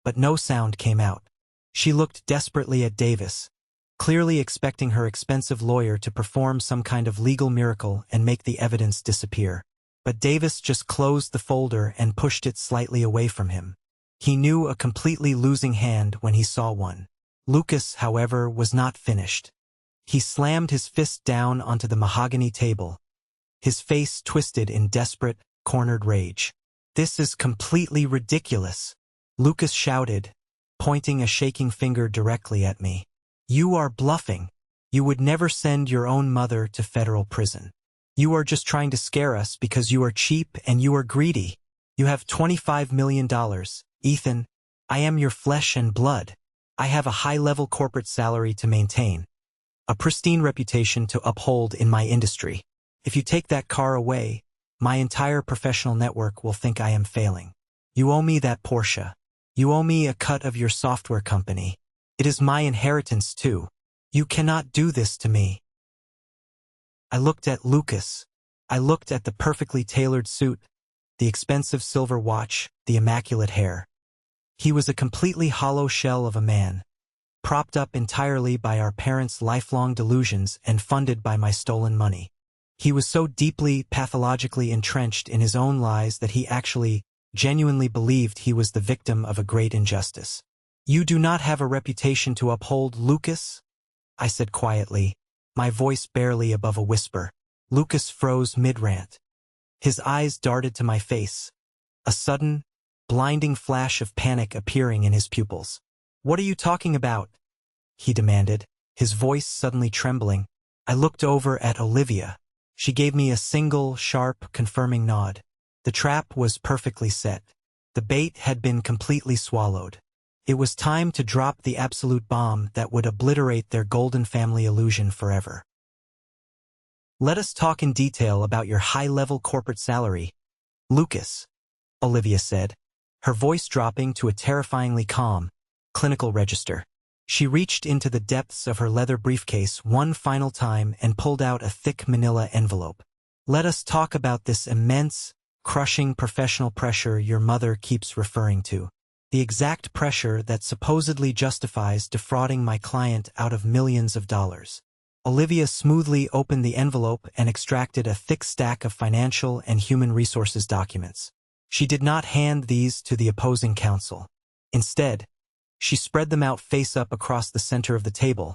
but no sound came out. She looked desperately at Davis, clearly expecting her expensive lawyer to perform some kind of legal miracle and make the evidence disappear. But Davis just closed the folder and pushed it slightly away from him. He knew a completely losing hand when he saw one. Lucas, however, was not finished. He slammed his fist down onto the mahogany table, his face twisted in desperate, cornered rage. "This is completely ridiculous," Lucas shouted, pointing a shaking finger directly at me. "You are bluffing. You would never send your own mother to federal prison. You are just trying to scare us because you are cheap and you are greedy. You have $25 million. Ethan, I am your flesh and blood. I have a high-level corporate salary to maintain, a pristine reputation to uphold in my industry. If you take that car away, my entire professional network will think I am failing. You owe me that Porsche. You owe me a cut of your software company. It is my inheritance too. You cannot do this to me." I looked at Lucas. I looked at the perfectly tailored suit, the expensive silver watch, the immaculate hair. He was a completely hollow shell of a man, propped up entirely by our parents' lifelong delusions and funded by my stolen money. He was so deeply, pathologically entrenched in his own lies that he actually, genuinely believed he was the victim of a great injustice. "You do not have a reputation to uphold, Lucas," I said quietly, my voice barely above a whisper. Lucas froze mid-rant. His eyes darted to my face, a sudden, blinding flash of panic appearing in his pupils. "What are you talking about?" he demanded, his voice suddenly trembling. I looked over at Olivia. She gave me a single, sharp, confirming nod. The trap was perfectly set. The bait had been completely swallowed. It was time to drop the absolute bomb that would obliterate their golden family illusion forever. "Let us talk in detail about your high-level corporate salary, Lucas," Olivia said, her voice dropping to a terrifyingly calm, clinical register. She reached into the depths of her leather briefcase one final time and pulled out a thick manila envelope. Let us talk about this immense, crushing professional pressure your mother keeps referring to. The exact pressure that supposedly justifies defrauding my client out of millions of dollars. Olivia smoothly opened the envelope and extracted a thick stack of financial and human resources documents. She did not hand these to the opposing counsel. Instead, she spread them out face up across the center of the table,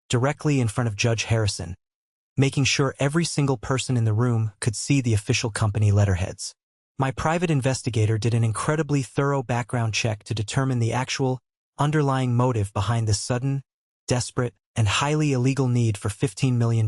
directly in front of Judge Harrison, making sure every single person in the room could see the official company letterheads. My private investigator did an incredibly thorough background check to determine the actual, underlying motive behind this sudden, desperate, and highly illegal need for $15 million.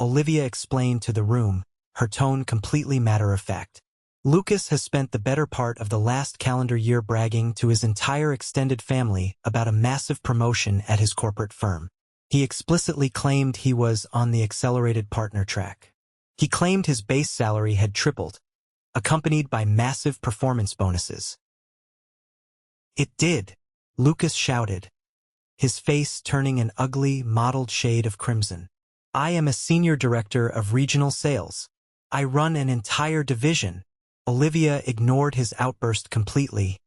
Olivia explained to the room, her tone completely matter-of-fact. Lucas has spent the better part of the last calendar year bragging to his entire extended family about a massive promotion at his corporate firm. He explicitly claimed he was on the accelerated partner track. He claimed his base salary had tripled, accompanied by massive performance bonuses. It did, Lucas shouted, his face turning an ugly, mottled shade of crimson. I am a senior director of regional sales. I run an entire division. Olivia ignored his outburst completely,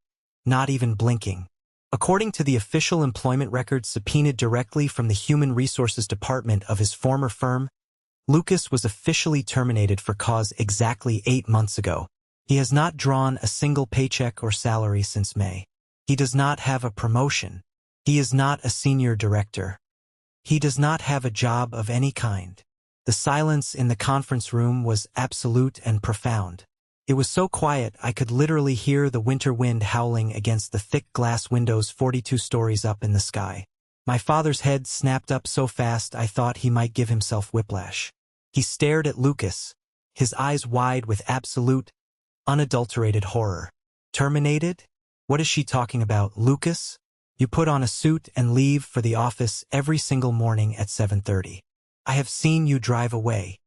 not even blinking. According to the official employment records subpoenaed directly from the Human Resources Department of his former firm, Lucas was officially terminated for cause exactly 8 months ago. He has not drawn a single paycheck or salary since May. He does not have a promotion. He is not a senior director. He does not have a job of any kind. The silence in the conference room was absolute and profound. It was so quiet I could literally hear the winter wind howling against the thick glass windows 42 stories up in the sky. My father's head snapped up so fast I thought he might give himself whiplash. He stared at Lucas, his eyes wide with absolute, unadulterated horror. Terminated? What is she talking about, Lucas? You put on a suit and leave for the office every single morning at 7:30. I have seen you drive away.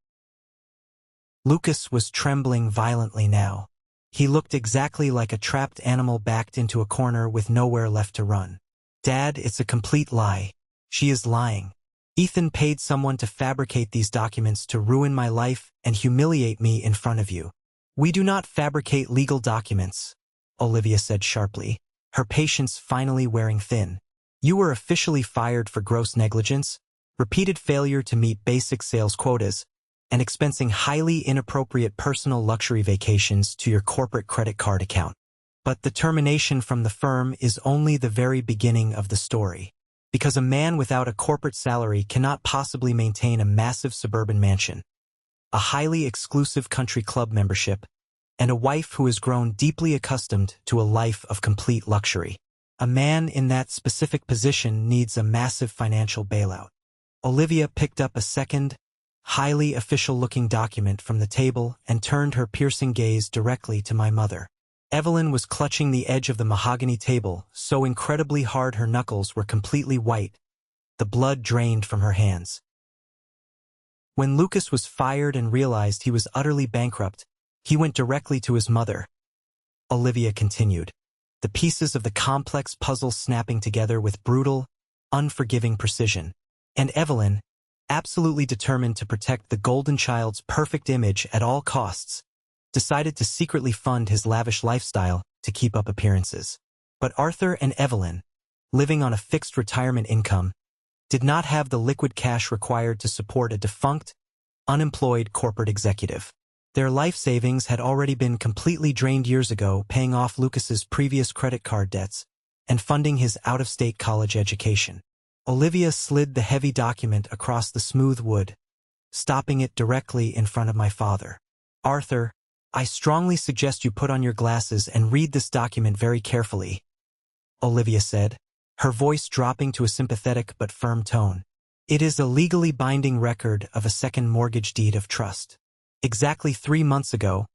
Lucas was trembling violently now. He looked exactly like a trapped animal backed into a corner with nowhere left to run. Dad, it's a complete lie. She is lying. Ethan paid someone to fabricate these documents to ruin my life and humiliate me in front of you. We do not fabricate legal documents, Olivia said sharply, her patience finally wearing thin. You were officially fired for gross negligence, repeated failure to meet basic sales quotas, and expensing highly inappropriate personal luxury vacations to your corporate credit card account. But the termination from the firm is only the very beginning of the story. Because a man without a corporate salary cannot possibly maintain a massive suburban mansion, a highly exclusive country club membership, and a wife who has grown deeply accustomed to a life of complete luxury. A man in that specific position needs a massive financial bailout. Olivia picked up a second, highly official-looking document from the table and turned her piercing gaze directly to my mother. Evelyn was clutching the edge of the mahogany table so incredibly hard her knuckles were completely white. The blood drained from her hands. When Lucas was fired and realized he was utterly bankrupt, he went directly to his mother. Olivia continued, the pieces of the complex puzzle snapping together with brutal, unforgiving precision. And Evelyn, absolutely determined to protect the golden child's perfect image at all costs, decided to secretly fund his lavish lifestyle to keep up appearances. But Arthur and Evelyn, living on a fixed retirement income, did not have the liquid cash required to support a defunct, unemployed corporate executive. Their life savings had already been completely drained years ago, paying off Lucas's previous credit card debts and funding his out-of-state college education. Olivia slid the heavy document across the smooth wood, stopping it directly in front of my father. Arthur, I strongly suggest you put on your glasses and read this document very carefully, Olivia said, her voice dropping to a sympathetic but firm tone. It is a legally binding record of a second mortgage deed of trust. Exactly 3 months ago,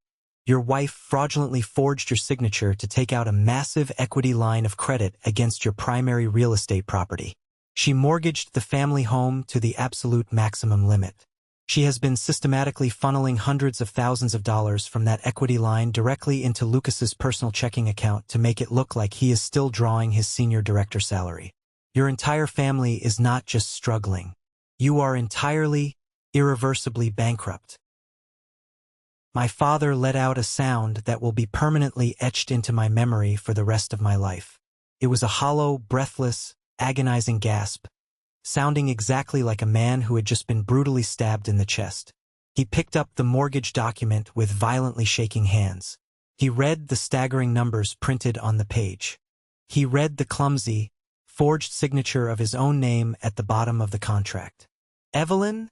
your wife fraudulently forged your signature to take out a massive equity line of credit against your primary real estate property. She mortgaged the family home to the absolute maximum limit. She has been systematically funneling hundreds of thousands of dollars from that equity line directly into Lucas's personal checking account to make it look like he is still drawing his senior director salary. Your entire family is not just struggling. You are entirely, irreversibly bankrupt. My father let out a sound that will be permanently etched into my memory for the rest of my life. It was a hollow, breathless, agonizing gasp, sounding exactly like a man who had just been brutally stabbed in the chest. He picked up the mortgage document with violently shaking hands. He read the staggering numbers printed on the page. He read the clumsy, forged signature of his own name at the bottom of the contract. "Evelyn?"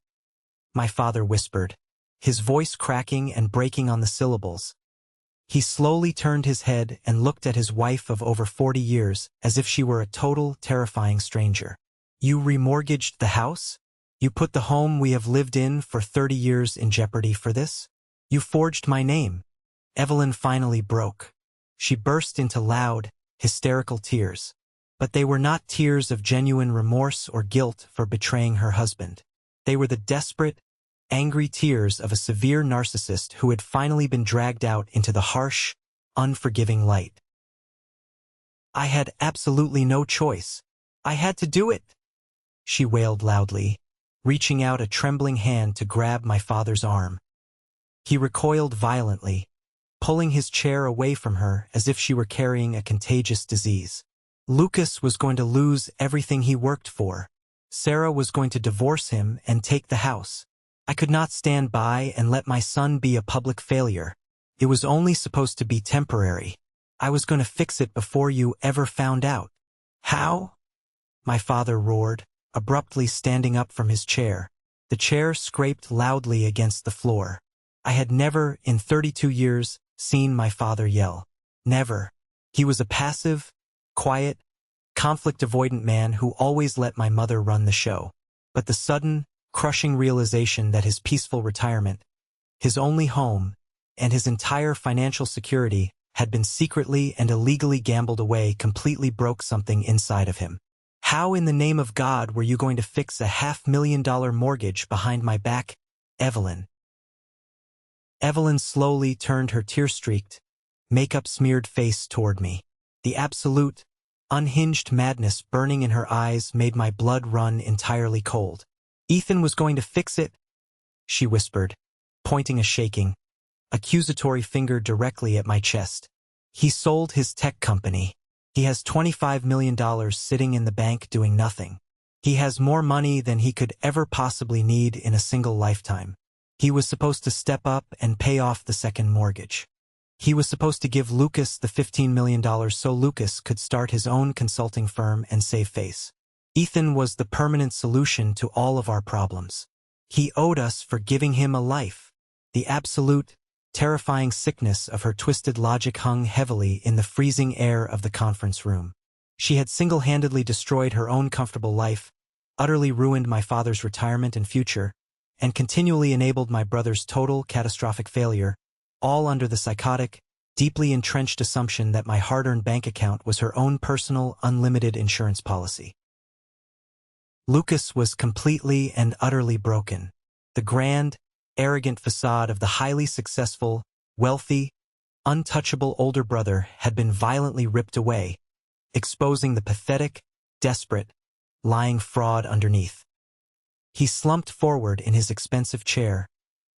my father whispered, his voice cracking and breaking on the syllables. He slowly turned his head and looked at his wife of over 40 years as if she were a total, terrifying stranger. "You remortgaged the house? You put the home we have lived in for 30 years in jeopardy for this? You forged my name." Evelyn finally broke. She burst into loud, hysterical tears. But they were not tears of genuine remorse or guilt for betraying her husband. They were the desperate, angry tears of a severe narcissist who had finally been dragged out into the harsh, unforgiving light. "I had absolutely no choice. I had to do it," she wailed loudly, reaching out a trembling hand to grab my father's arm. He recoiled violently, pulling his chair away from her as if she were carrying a contagious disease. Lucas was going to lose everything he worked for. Sarah was going to divorce him and take the house. I could not stand by and let my son be a public failure. It was only supposed to be temporary. I was going to fix it before you ever found out. "How?" my father roared, abruptly standing up from his chair. The chair scraped loudly against the floor. I had never, in 32 years, seen my father yell. Never. He was a passive, quiet, conflict-avoidant man who always let my mother run the show. But the sudden, crushing realization that his peaceful retirement, his only home, and his entire financial security had been secretly and illegally gambled away completely broke something inside of him. "How in the name of God were you going to fix a $500,000 mortgage behind my back, Evelyn?" Evelyn slowly turned her tear-streaked, makeup-smeared face toward me. The absolute, unhinged madness burning in her eyes made my blood run entirely cold. "Ethan was going to fix it," she whispered, pointing a shaking, accusatory finger directly at my chest. "He sold his tech company. He has $25 million sitting in the bank doing nothing. He has more money than he could ever possibly need in a single lifetime. He was supposed to step up and pay off the second mortgage. He was supposed to give Lucas the $15 million so Lucas could start his own consulting firm and save face. Ethan was the permanent solution to all of our problems. He owed us for giving him a life." The absolute, terrifying sickness of her twisted logic hung heavily in the freezing air of the conference room. She had single-handedly destroyed her own comfortable life, utterly ruined my father's retirement and future, and continually enabled my brother's total, catastrophic failure, all under the psychotic, deeply entrenched assumption that my hard-earned bank account was her own personal, unlimited insurance policy. Lucas was completely and utterly broken. The grand, arrogant facade of the highly successful, wealthy, untouchable older brother had been violently ripped away, exposing the pathetic, desperate, lying fraud underneath. He slumped forward in his expensive chair,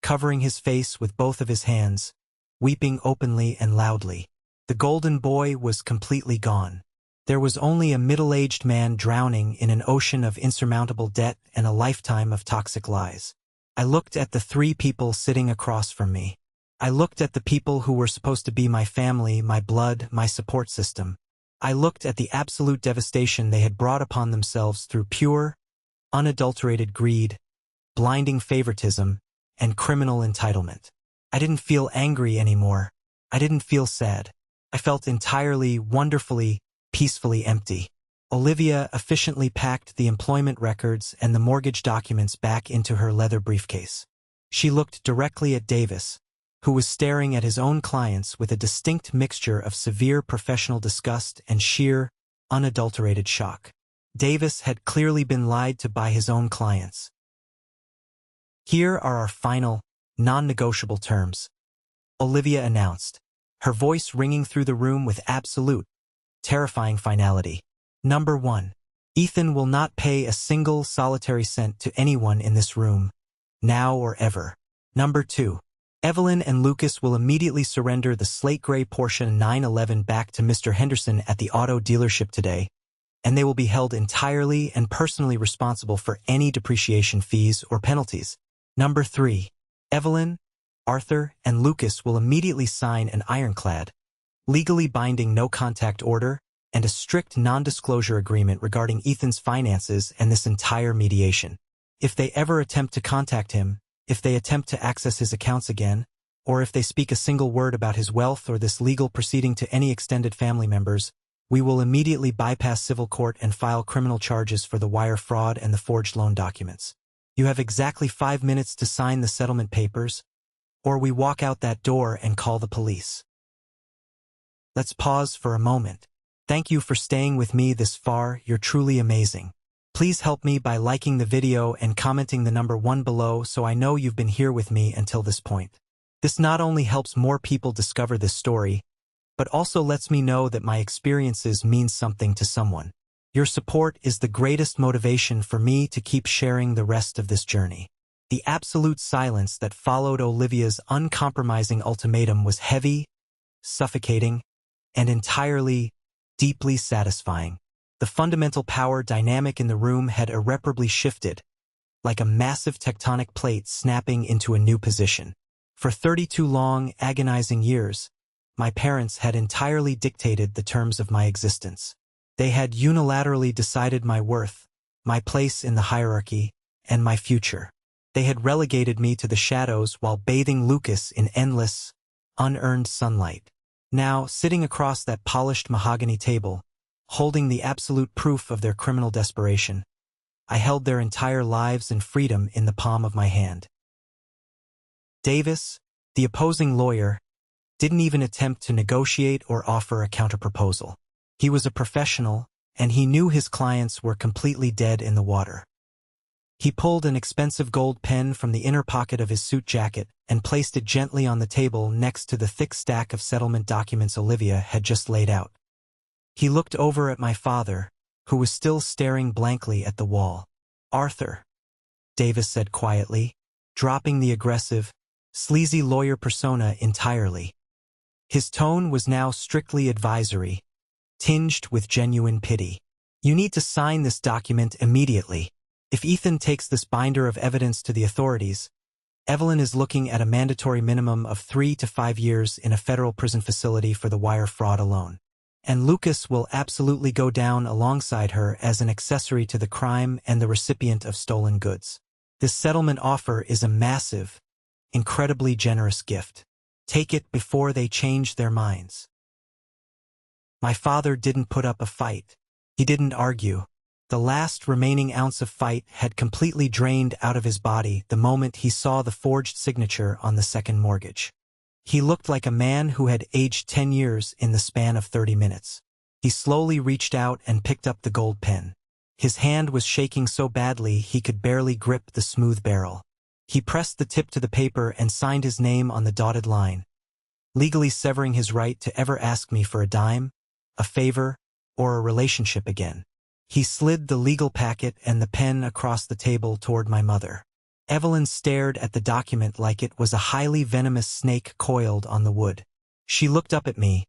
covering his face with both of his hands, weeping openly and loudly. The golden boy was completely gone. There was only a middle-aged man drowning in an ocean of insurmountable debt and a lifetime of toxic lies. I looked at the three people sitting across from me. I looked at the people who were supposed to be my family, my blood, my support system. I looked at the absolute devastation they had brought upon themselves through pure, unadulterated greed, blinding favoritism, and criminal entitlement. I didn't feel angry anymore. I didn't feel sad. I felt entirely, wonderfully, peacefully empty. Olivia efficiently packed the employment records and the mortgage documents back into her leather briefcase. She looked directly at Davis, who was staring at his own clients with a distinct mixture of severe professional disgust and sheer, unadulterated shock. Davis had clearly been lied to by his own clients. "Here are our final, non-negotiable terms," Olivia announced, her voice ringing through the room with absolute, terrifying finality. "Number 1. Ethan will not pay a single solitary cent to anyone in this room, now or ever. Number 2. Evelyn and Lucas will immediately surrender the slate gray Porsche 911 back to Mr. Henderson at the auto dealership today, and they will be held entirely and personally responsible for any depreciation fees or penalties. Number 3. Evelyn, Arthur, and Lucas will immediately sign an ironclad, legally binding no-contact order and a strict non-disclosure agreement regarding Ethan's finances and this entire mediation. If they ever attempt to contact him, if they attempt to access his accounts again, or if they speak a single word about his wealth or this legal proceeding to any extended family members, we will immediately bypass civil court and file criminal charges for the wire fraud and the forged loan documents. You have exactly 5 minutes to sign the settlement papers, or we walk out that door and call the police. Let's pause for a moment. Thank you for staying with me this far, you're truly amazing. Please help me by liking the video and commenting the number 1 below so I know you've been here with me until this point. This not only helps more people discover this story, but also lets me know that my experiences mean something to someone. Your support is the greatest motivation for me to keep sharing the rest of this journey. The absolute silence that followed Olivia's uncompromising ultimatum was heavy, suffocating, and entirely, deeply satisfying. The fundamental power dynamic in the room had irreparably shifted, like a massive tectonic plate snapping into a new position. For 32 long, agonizing years, my parents had entirely dictated the terms of my existence. They had unilaterally decided my worth, my place in the hierarchy, and my future. They had relegated me to the shadows while bathing Lucas in endless, unearned sunlight. Now, sitting across that polished mahogany table, holding the absolute proof of their criminal desperation, I held their entire lives and freedom in the palm of my hand. Davis, the opposing lawyer, didn't even attempt to negotiate or offer a counterproposal. He was a professional, and he knew his clients were completely dead in the water. He pulled an expensive gold pen from the inner pocket of his suit jacket and placed it gently on the table next to the thick stack of settlement documents Olivia had just laid out. He looked over at my father, who was still staring blankly at the wall. "Arthur," Davis said quietly, dropping the aggressive, sleazy lawyer persona entirely. His tone was now strictly advisory, tinged with genuine pity. "You need to sign this document immediately. If Ethan takes this binder of evidence to the authorities, Evelyn is looking at a mandatory minimum of 3 to 5 years in a federal prison facility for the wire fraud alone. And Lucas will absolutely go down alongside her as an accessory to the crime and the recipient of stolen goods. This settlement offer is a massive, incredibly generous gift. Take it before they change their minds." My father didn't put up a fight. He didn't argue. The last remaining ounce of fight had completely drained out of his body the moment he saw the forged signature on the second mortgage. He looked like a man who had aged 10 years in the span of 30 minutes. He slowly reached out and picked up the gold pen. His hand was shaking so badly he could barely grip the smooth barrel. He pressed the tip to the paper and signed his name on the dotted line, legally severing his right to ever ask me for a dime, a favor, or a relationship again. He slid the legal packet and the pen across the table toward my mother. Evelyn stared at the document like it was a highly venomous snake coiled on the wood. She looked up at me,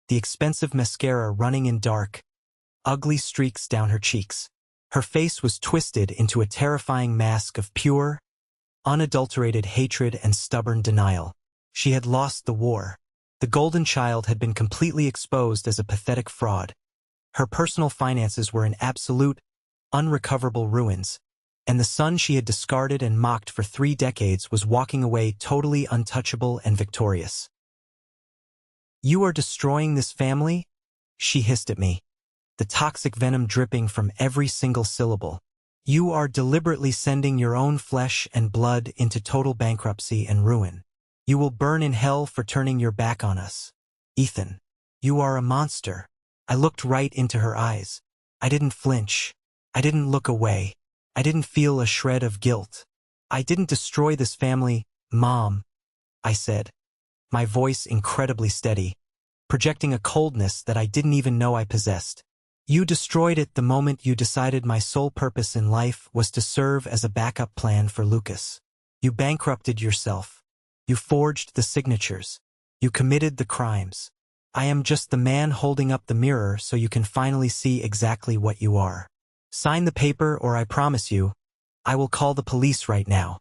the expensive mascara running in dark, ugly streaks down her cheeks. Her face was twisted into a terrifying mask of pure, unadulterated hatred and stubborn denial. She had lost the war. The golden child had been completely exposed as a pathetic fraud. Her personal finances were in absolute, unrecoverable ruins, and the son she had discarded and mocked for 3 decades was walking away totally untouchable and victorious. "You are destroying this family?" she hissed at me, the toxic venom dripping from every single syllable. "You are deliberately sending your own flesh and blood into total bankruptcy and ruin. You will burn in hell for turning your back on us. Ethan, you are a monster." I looked right into her eyes. I didn't flinch. I didn't look away. I didn't feel a shred of guilt. "I didn't destroy this family, Mom," I said, my voice incredibly steady, projecting a coldness that I didn't even know I possessed. You destroyed it the moment you decided my sole purpose in life was to serve as a backup plan for Lucas. You bankrupted yourself. You forged the signatures. You committed the crimes. I am just the man holding up the mirror so you can finally see exactly what you are. Sign the paper or I promise you, I will call the police right now.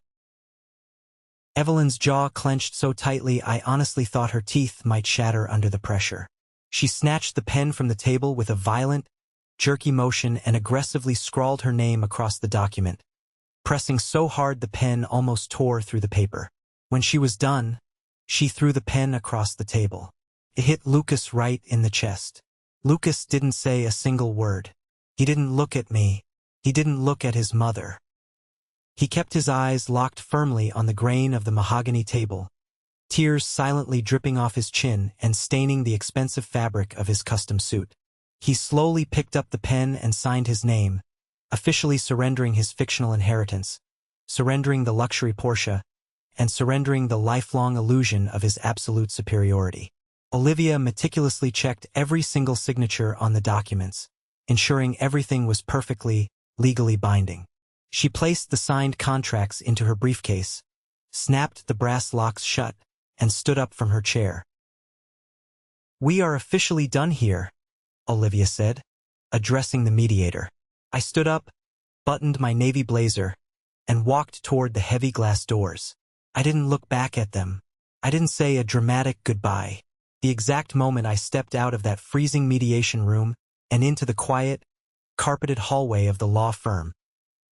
Evelyn's jaw clenched so tightly I honestly thought her teeth might shatter under the pressure. She snatched the pen from the table with a violent, jerky motion and aggressively scrawled her name across the document, pressing so hard the pen almost tore through the paper. When she was done, she threw the pen across the table. It hit Lucas right in the chest. Lucas didn't say a single word. He didn't look at me. He didn't look at his mother. He kept his eyes locked firmly on the grain of the mahogany table, tears silently dripping off his chin and staining the expensive fabric of his custom suit. He slowly picked up the pen and signed his name, officially surrendering his fictional inheritance, surrendering the luxury Porsche, and surrendering the lifelong illusion of his absolute superiority. Olivia meticulously checked every single signature on the documents, ensuring everything was perfectly, legally binding. She placed the signed contracts into her briefcase, snapped the brass locks shut, and stood up from her chair. "We are officially done here," Olivia said, addressing the mediator. I stood up, buttoned my navy blazer, and walked toward the heavy glass doors. I didn't look back at them. I didn't say a dramatic goodbye. The exact moment I stepped out of that freezing mediation room and into the quiet, carpeted hallway of the law firm,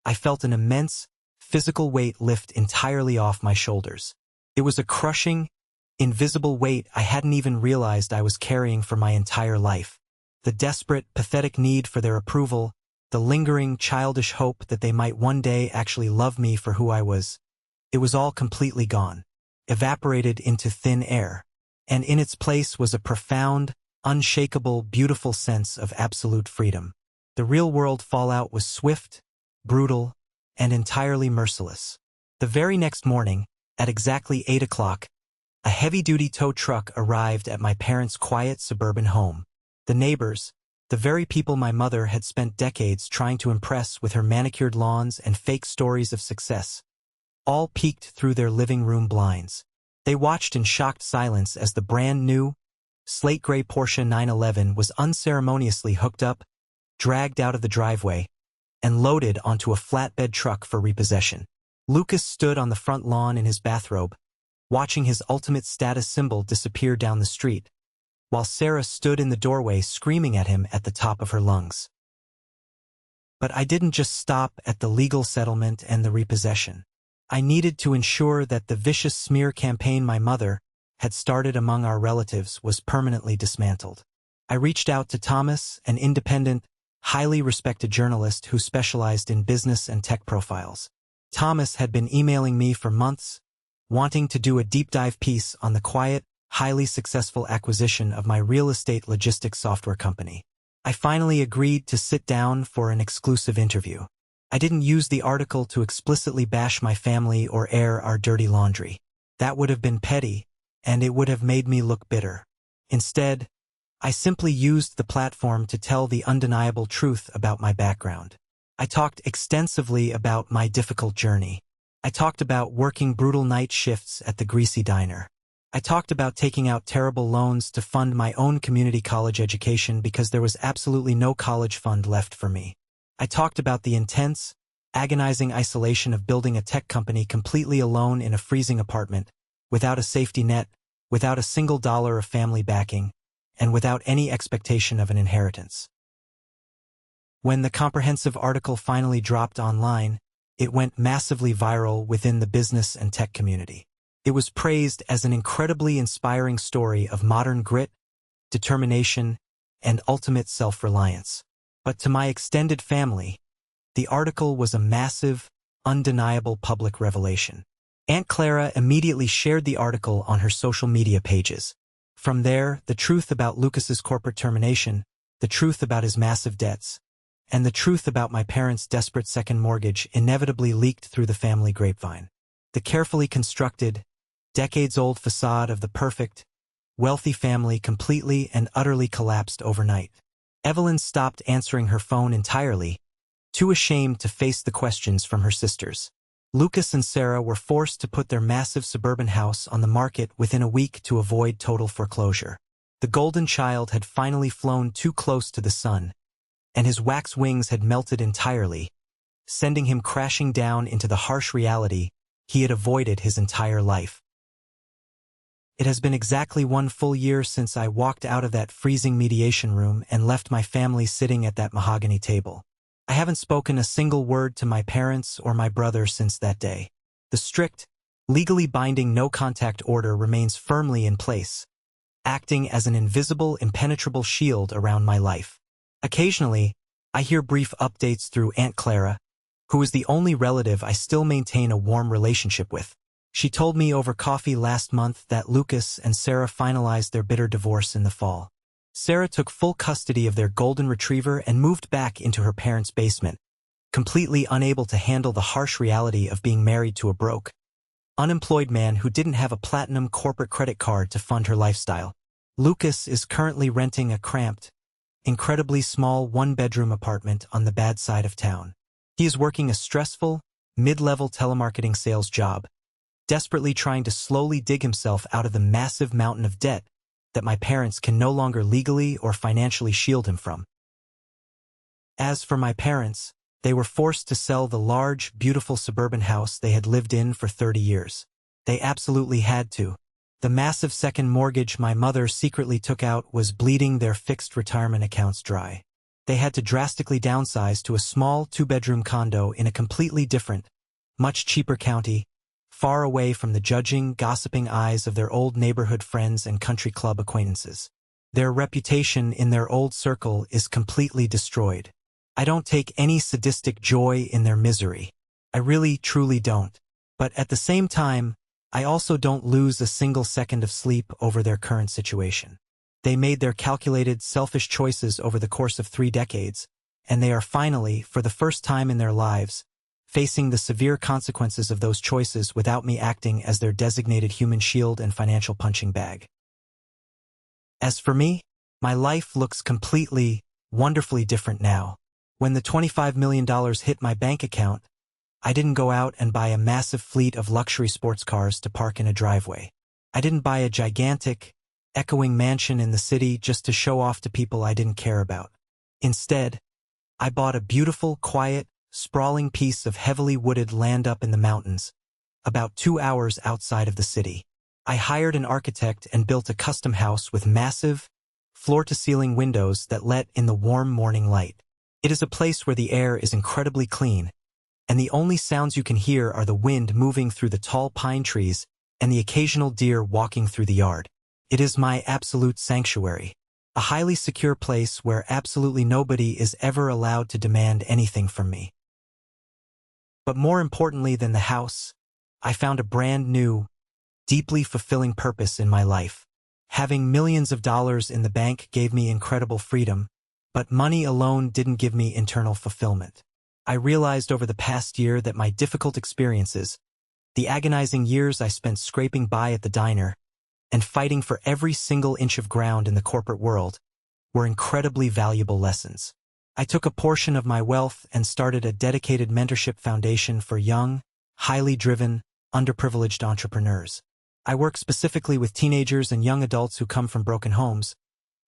I felt an immense, physical weight lift entirely off my shoulders. It was a crushing, invisible weight I hadn't even realized I was carrying for my entire life. The desperate, pathetic need for their approval, the lingering, childish hope that they might one day actually love me for who I was. It was all completely gone, evaporated into thin air, and in its place was a profound, unshakable, beautiful sense of absolute freedom. The real-world fallout was swift, brutal, and entirely merciless. The very next morning, at exactly 8 o'clock, a heavy-duty tow truck arrived at my parents' quiet suburban home. The neighbors, the very people my mother had spent decades trying to impress with her manicured lawns and fake stories of success, all peeked through their living room blinds. They watched in shocked silence as the brand-new, slate-gray Porsche 911 was unceremoniously hooked up, dragged out of the driveway, and loaded onto a flatbed truck for repossession. Lucas stood on the front lawn in his bathrobe, watching his ultimate status symbol disappear down the street, while Sarah stood in the doorway screaming at him at the top of her lungs. But I didn't just stop at the legal settlement and the repossession. I needed to ensure that the vicious smear campaign my mother had started among our relatives was permanently dismantled. I reached out to Thomas, an independent, highly respected journalist who specialized in business and tech profiles. Thomas had been emailing me for months, wanting to do a deep dive piece on the quiet, highly successful acquisition of my real estate logistics software company. I finally agreed to sit down for an exclusive interview. I didn't use the article to explicitly bash my family or air our dirty laundry. That would have been petty, and it would have made me look bitter. Instead, I simply used the platform to tell the undeniable truth about my background. I talked extensively about my difficult journey. I talked about working brutal night shifts at the greasy diner. I talked about taking out terrible loans to fund my own community college education because there was absolutely no college fund left for me. I talked about the intense, agonizing isolation of building a tech company completely alone in a freezing apartment, without a safety net, without a single dollar of family backing, and without any expectation of an inheritance. When the comprehensive article finally dropped online, it went massively viral within the business and tech community. It was praised as an incredibly inspiring story of modern grit, determination, and ultimate self-reliance. But to my extended family, the article was a massive, undeniable public revelation. Aunt Clara immediately shared the article on her social media pages. From there, the truth about Lucas's corporate termination, the truth about his massive debts, and the truth about my parents' desperate second mortgage inevitably leaked through the family grapevine. The carefully constructed, decades-old facade of the perfect, wealthy family completely and utterly collapsed overnight. Evelyn stopped answering her phone entirely, too ashamed to face the questions from her sisters. Lucas and Sarah were forced to put their massive suburban house on the market within a week to avoid total foreclosure. The golden child had finally flown too close to the sun, and his wax wings had melted entirely, sending him crashing down into the harsh reality he had avoided his entire life. It has been exactly 1 full year since I walked out of that freezing mediation room and left my family sitting at that mahogany table. I haven't spoken a single word to my parents or my brother since that day. The strict, legally binding no-contact order remains firmly in place, acting as an invisible, impenetrable shield around my life. Occasionally, I hear brief updates through Aunt Clara, who is the only relative I still maintain a warm relationship with. She told me over coffee last month that Lucas and Sarah finalized their bitter divorce in the fall. Sarah took full custody of their golden retriever and moved back into her parents' basement, completely unable to handle the harsh reality of being married to a broke, unemployed man who didn't have a platinum corporate credit card to fund her lifestyle. Lucas is currently renting a cramped, incredibly small 1-bedroom apartment on the bad side of town. He is working a stressful, mid-level telemarketing sales job, desperately trying to slowly dig himself out of the massive mountain of debt that my parents can no longer legally or financially shield him from. As for my parents, they were forced to sell the large, beautiful suburban house they had lived in for 30 years. They absolutely had to. The massive second mortgage my mother secretly took out was bleeding their fixed retirement accounts dry. They had to drastically downsize to a small 2-bedroom condo in a completely different, much cheaper county, far away from the judging, gossiping eyes of their old neighborhood friends and country club acquaintances. Their reputation in their old circle is completely destroyed. I don't take any sadistic joy in their misery. I really, truly don't. But at the same time, I also don't lose a single second of sleep over their current situation. They made their calculated, selfish choices over the course of 3 decades, and they are finally, for the first time in their lives, facing the severe consequences of those choices without me acting as their designated human shield and financial punching bag. As for me, my life looks completely, wonderfully different now. When the $25 million hit my bank account, I didn't go out and buy a massive fleet of luxury sports cars to park in a driveway. I didn't buy a gigantic, echoing mansion in the city just to show off to people I didn't care about. Instead, I bought a beautiful, quiet, sprawling piece of heavily wooded land up in the mountains, about 2 hours outside of the city. I hired an architect and built a custom house with massive, floor-to-ceiling windows that let in the warm morning light. It is a place where the air is incredibly clean, and the only sounds you can hear are the wind moving through the tall pine trees and the occasional deer walking through the yard. It is my absolute sanctuary, a highly secure place where absolutely nobody is ever allowed to demand anything from me. But more importantly than the house, I found a brand new, deeply fulfilling purpose in my life. Having millions of dollars in the bank gave me incredible freedom, but money alone didn't give me internal fulfillment. I realized over the past year that my difficult experiences, the agonizing years I spent scraping by at the diner, and fighting for every single inch of ground in the corporate world, were incredibly valuable lessons. I took a portion of my wealth and started a dedicated mentorship foundation for young, highly driven, underprivileged entrepreneurs. I work specifically with teenagers and young adults who come from broken homes,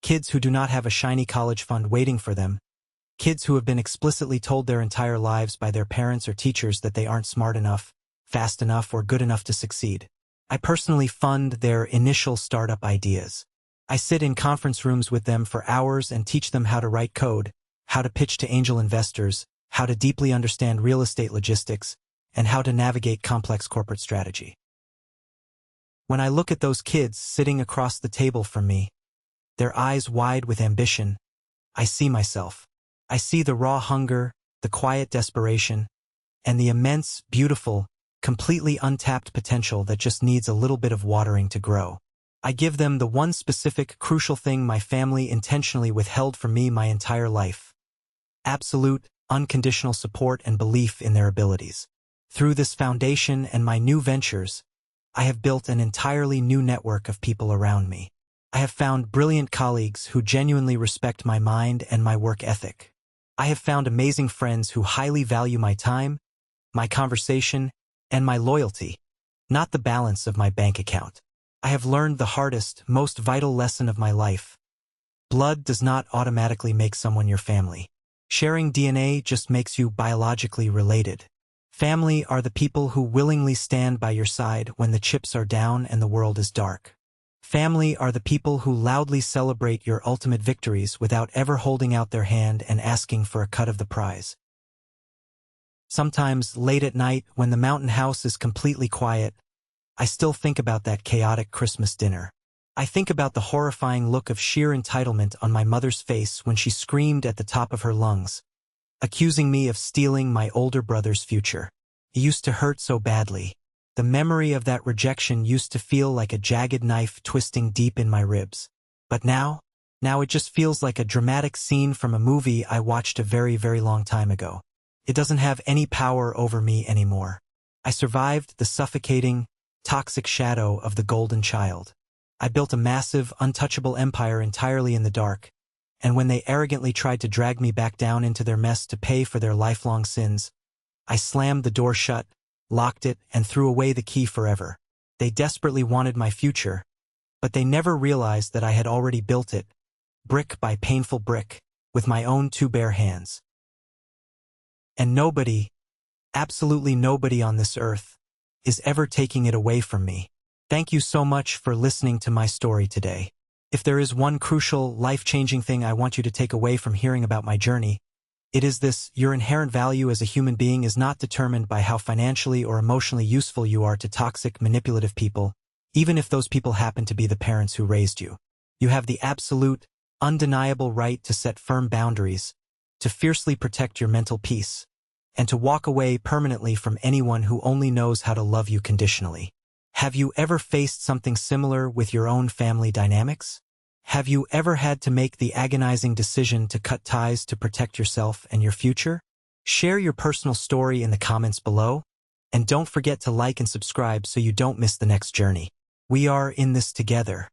kids who do not have a shiny college fund waiting for them, kids who have been explicitly told their entire lives by their parents or teachers that they aren't smart enough, fast enough, or good enough to succeed. I personally fund their initial startup ideas. I sit in conference rooms with them for hours and teach them how to write code, how to pitch to angel investors, how to deeply understand real estate logistics, and how to navigate complex corporate strategy. When I look at those kids sitting across the table from me, their eyes wide with ambition, I see myself. I see the raw hunger, the quiet desperation, and the immense, beautiful, completely untapped potential that just needs a little bit of watering to grow. I give them the one specific, crucial thing my family intentionally withheld from me my entire life: absolute, unconditional support and belief in their abilities. Through this foundation and my new ventures, I have built an entirely new network of people around me. I have found brilliant colleagues who genuinely respect my mind and my work ethic. I have found amazing friends who highly value my time, my conversation, and my loyalty, not the balance of my bank account. I have learned the hardest, most vital lesson of my life. Blood does not automatically make someone your family. Sharing DNA just makes you biologically related. Family are the people who willingly stand by your side when the chips are down and the world is dark. Family are the people who loudly celebrate your ultimate victories without ever holding out their hand and asking for a cut of the prize. Sometimes, late at night, when the mountain house is completely quiet, I still think about that chaotic Christmas dinner. I think about the horrifying look of sheer entitlement on my mother's face when she screamed at the top of her lungs, accusing me of stealing my older brother's future. It used to hurt so badly. The memory of that rejection used to feel like a jagged knife twisting deep in my ribs. But now it just feels like a dramatic scene from a movie I watched a very, very long time ago. It doesn't have any power over me anymore. I survived the suffocating, toxic shadow of the golden child. I built a massive, untouchable empire entirely in the dark, and when they arrogantly tried to drag me back down into their mess to pay for their lifelong sins, I slammed the door shut, locked it, and threw away the key forever. They desperately wanted my future, but they never realized that I had already built it, brick by painful brick, with my own two bare hands. And nobody, absolutely nobody on this earth, is ever taking it away from me. Thank you so much for listening to my story today. If there is one crucial, life-changing thing I want you to take away from hearing about my journey, it is this: your inherent value as a human being is not determined by how financially or emotionally useful you are to toxic, manipulative people, even if those people happen to be the parents who raised you. You have the absolute, undeniable right to set firm boundaries, to fiercely protect your mental peace, and to walk away permanently from anyone who only knows how to love you conditionally. Have you ever faced something similar with your own family dynamics? Have you ever had to make the agonizing decision to cut ties to protect yourself and your future? Share your personal story in the comments below, and don't forget to like and subscribe so you don't miss the next journey. We are in this together.